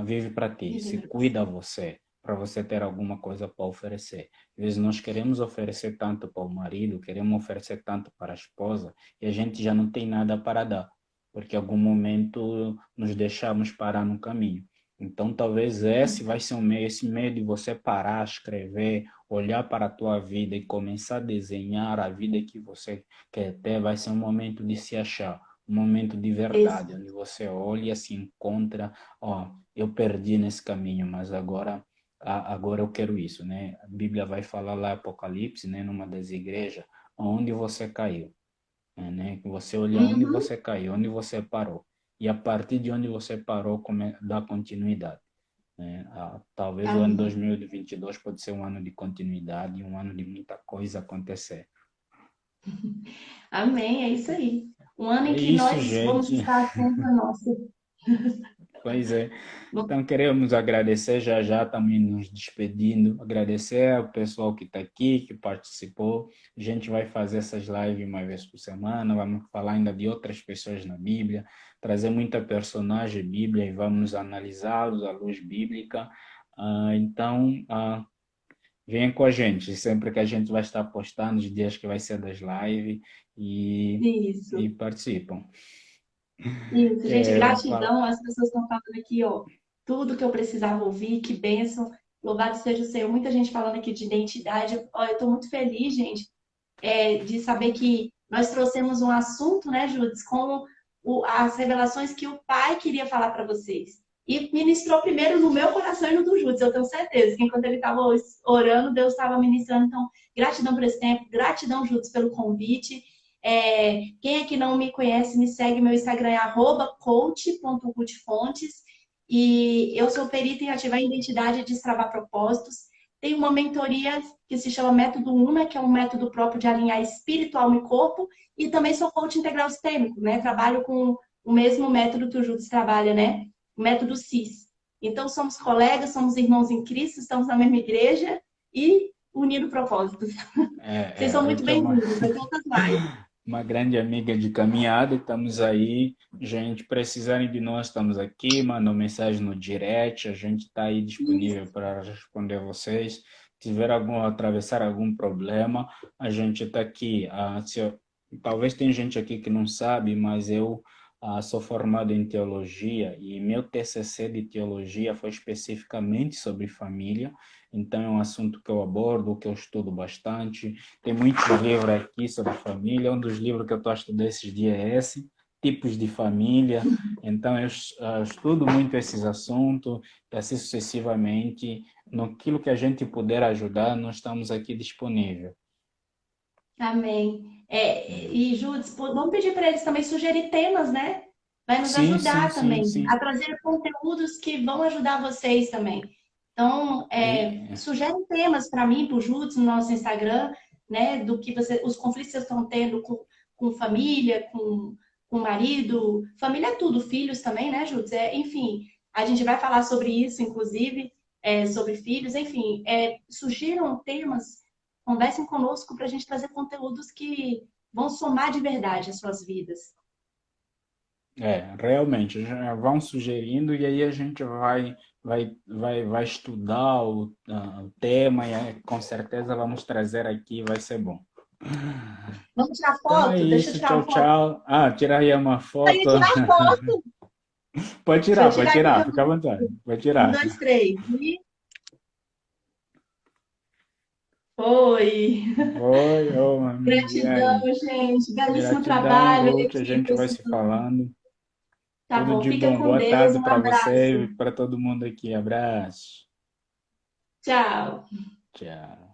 Speaker 1: vive para ti, se cuida você, para você ter alguma coisa para oferecer. Às vezes nós queremos oferecer tanto para o marido, queremos oferecer tanto para a esposa e a gente já não tem nada para dar porque em algum momento nos deixamos parar no caminho. Então, talvez esse vai ser esse meio de você parar, escrever, olhar para a tua vida e começar a desenhar a vida que você quer ter, vai ser um momento de se achar, um momento de verdade, onde você olha, se encontra, ó, eu perdi nesse caminho, mas agora eu quero isso, né? A Bíblia vai falar lá, Apocalipse, né, numa das igrejas, onde você caiu né? Você olha onde
Speaker 3: Uhum.
Speaker 1: você caiu, onde você parou. E a partir de onde você parou, dá continuidade. Né? Talvez o ano
Speaker 3: Amém.
Speaker 1: 2022 pode ser um ano de continuidade, um ano de muita coisa acontecer.
Speaker 3: Amém, é isso aí. Um ano
Speaker 1: É
Speaker 3: em que
Speaker 1: isso,
Speaker 3: nós vamos
Speaker 1: gente.
Speaker 3: estar sempre a nossa.
Speaker 1: Pois é. Então, queremos agradecer já também nos despedindo, agradecer ao pessoal que está aqui, que participou. A gente vai fazer essas lives uma vez por semana, vamos falar ainda de outras pessoas na Bíblia, trazer muita personagem Bíblia e vamos analisá-los à luz bíblica. Então, venha com a gente, sempre que a gente vai estar postando os dias que vai ser das lives e
Speaker 3: Isso.
Speaker 1: participam.
Speaker 3: Isso, gente,
Speaker 1: Fala.
Speaker 3: gratidão. As pessoas estão falando aqui, ó, tudo que eu precisava ouvir, que bênção. Louvado seja o Senhor. Muita gente falando aqui de identidade. Ó, eu estou muito feliz, gente, de saber que nós trouxemos um assunto, né, Judes, como as revelações que o Pai queria falar para vocês. E ministrou primeiro no meu coração e no do Judes, eu tenho certeza que enquanto ele estava orando, Deus estava ministrando. Então, gratidão por esse tempo, gratidão, Judes, pelo convite. Quem aqui não me conhece, me segue, meu Instagram é @coach.ruthfontes. E eu sou perita em ativar a identidade e destravar propósitos. Tem uma mentoria que se chama Método Una, que é um método próprio de alinhar espírito, alma e corpo. E também sou coach integral sistêmico, né? Trabalho com o mesmo método que o Júlio trabalha, né? O método CIS. Então, somos colegas, somos irmãos em Cristo, estamos na mesma igreja e unindo propósitos. Vocês são
Speaker 1: Eu
Speaker 3: muito
Speaker 1: tenho uma,
Speaker 3: bem-vindos. Vai ter outras lives.
Speaker 1: uma grande amiga de caminhada, estamos aí. Gente, precisarem de nós, estamos aqui. Mandam mensagem no direct, a gente está aí disponível para responder vocês. Se tiver atravessar algum problema, a gente está aqui. Talvez tenha gente aqui que não sabe, mas eu sou formado em teologia e meu TCC de teologia foi especificamente sobre família. Então é um assunto que eu abordo, que eu estudo bastante. Tem muitos livros aqui sobre família. Um dos livros que eu estou a estudar esses dias é esse, Tipos de Família. Então, eu estudo muito esses assuntos e assim sucessivamente. Naquilo que a gente puder ajudar, nós estamos aqui disponíveis.
Speaker 3: Amém. E, Júlio, vamos pedir para eles também sugerir temas, né? Vai nos
Speaker 1: Sim, sim,
Speaker 3: ajudar
Speaker 1: sim,
Speaker 3: também a
Speaker 1: sim.
Speaker 3: trazer conteúdos que vão ajudar vocês também. Então,
Speaker 1: E,
Speaker 3: sugerem temas para mim, para o Júlio, no nosso Instagram, né? Do que os conflitos que vocês estão tendo com família, com marido. Família é tudo, filhos também, né, Júlio? Enfim, a gente vai falar sobre isso, inclusive, sobre filhos. Enfim, sugiram temas. Conversem conosco para a gente trazer conteúdos que vão somar de verdade as suas vidas.
Speaker 1: realmente, já vão sugerindo e aí a gente vai estudar o tema e com certeza vamos trazer aqui, vai ser bom.
Speaker 3: Vamos tirar
Speaker 1: Então é
Speaker 3: foto? Deixa eu
Speaker 1: isso,
Speaker 3: tirar
Speaker 1: tchau,
Speaker 3: uma foto.
Speaker 1: tchau. Tira aí uma
Speaker 3: Aí,
Speaker 1: foto.
Speaker 3: tirar foto. Deixa eu
Speaker 1: Pode
Speaker 3: tirar aqui
Speaker 1: tirar, fica à
Speaker 3: também.
Speaker 1: vontade. Pode
Speaker 3: Um,
Speaker 1: tirar.
Speaker 3: dois, três. E foi.
Speaker 1: Oi, ô, amigo, e
Speaker 3: Gratidão,
Speaker 1: aí?
Speaker 3: gente. Belíssimo
Speaker 1: Gratidão,
Speaker 3: trabalho,
Speaker 1: Ruth, a
Speaker 3: equipe.
Speaker 1: gente vai se
Speaker 3: Assim.
Speaker 1: falando.
Speaker 3: Tá
Speaker 1: Tudo
Speaker 3: bom.
Speaker 1: de
Speaker 3: Fica
Speaker 1: bom.
Speaker 3: com
Speaker 1: Boa
Speaker 3: Deus.
Speaker 1: tarde
Speaker 3: Um
Speaker 1: para você
Speaker 3: abraço.
Speaker 1: e para todo mundo aqui. Abraço.
Speaker 3: Tchau.
Speaker 1: Tchau.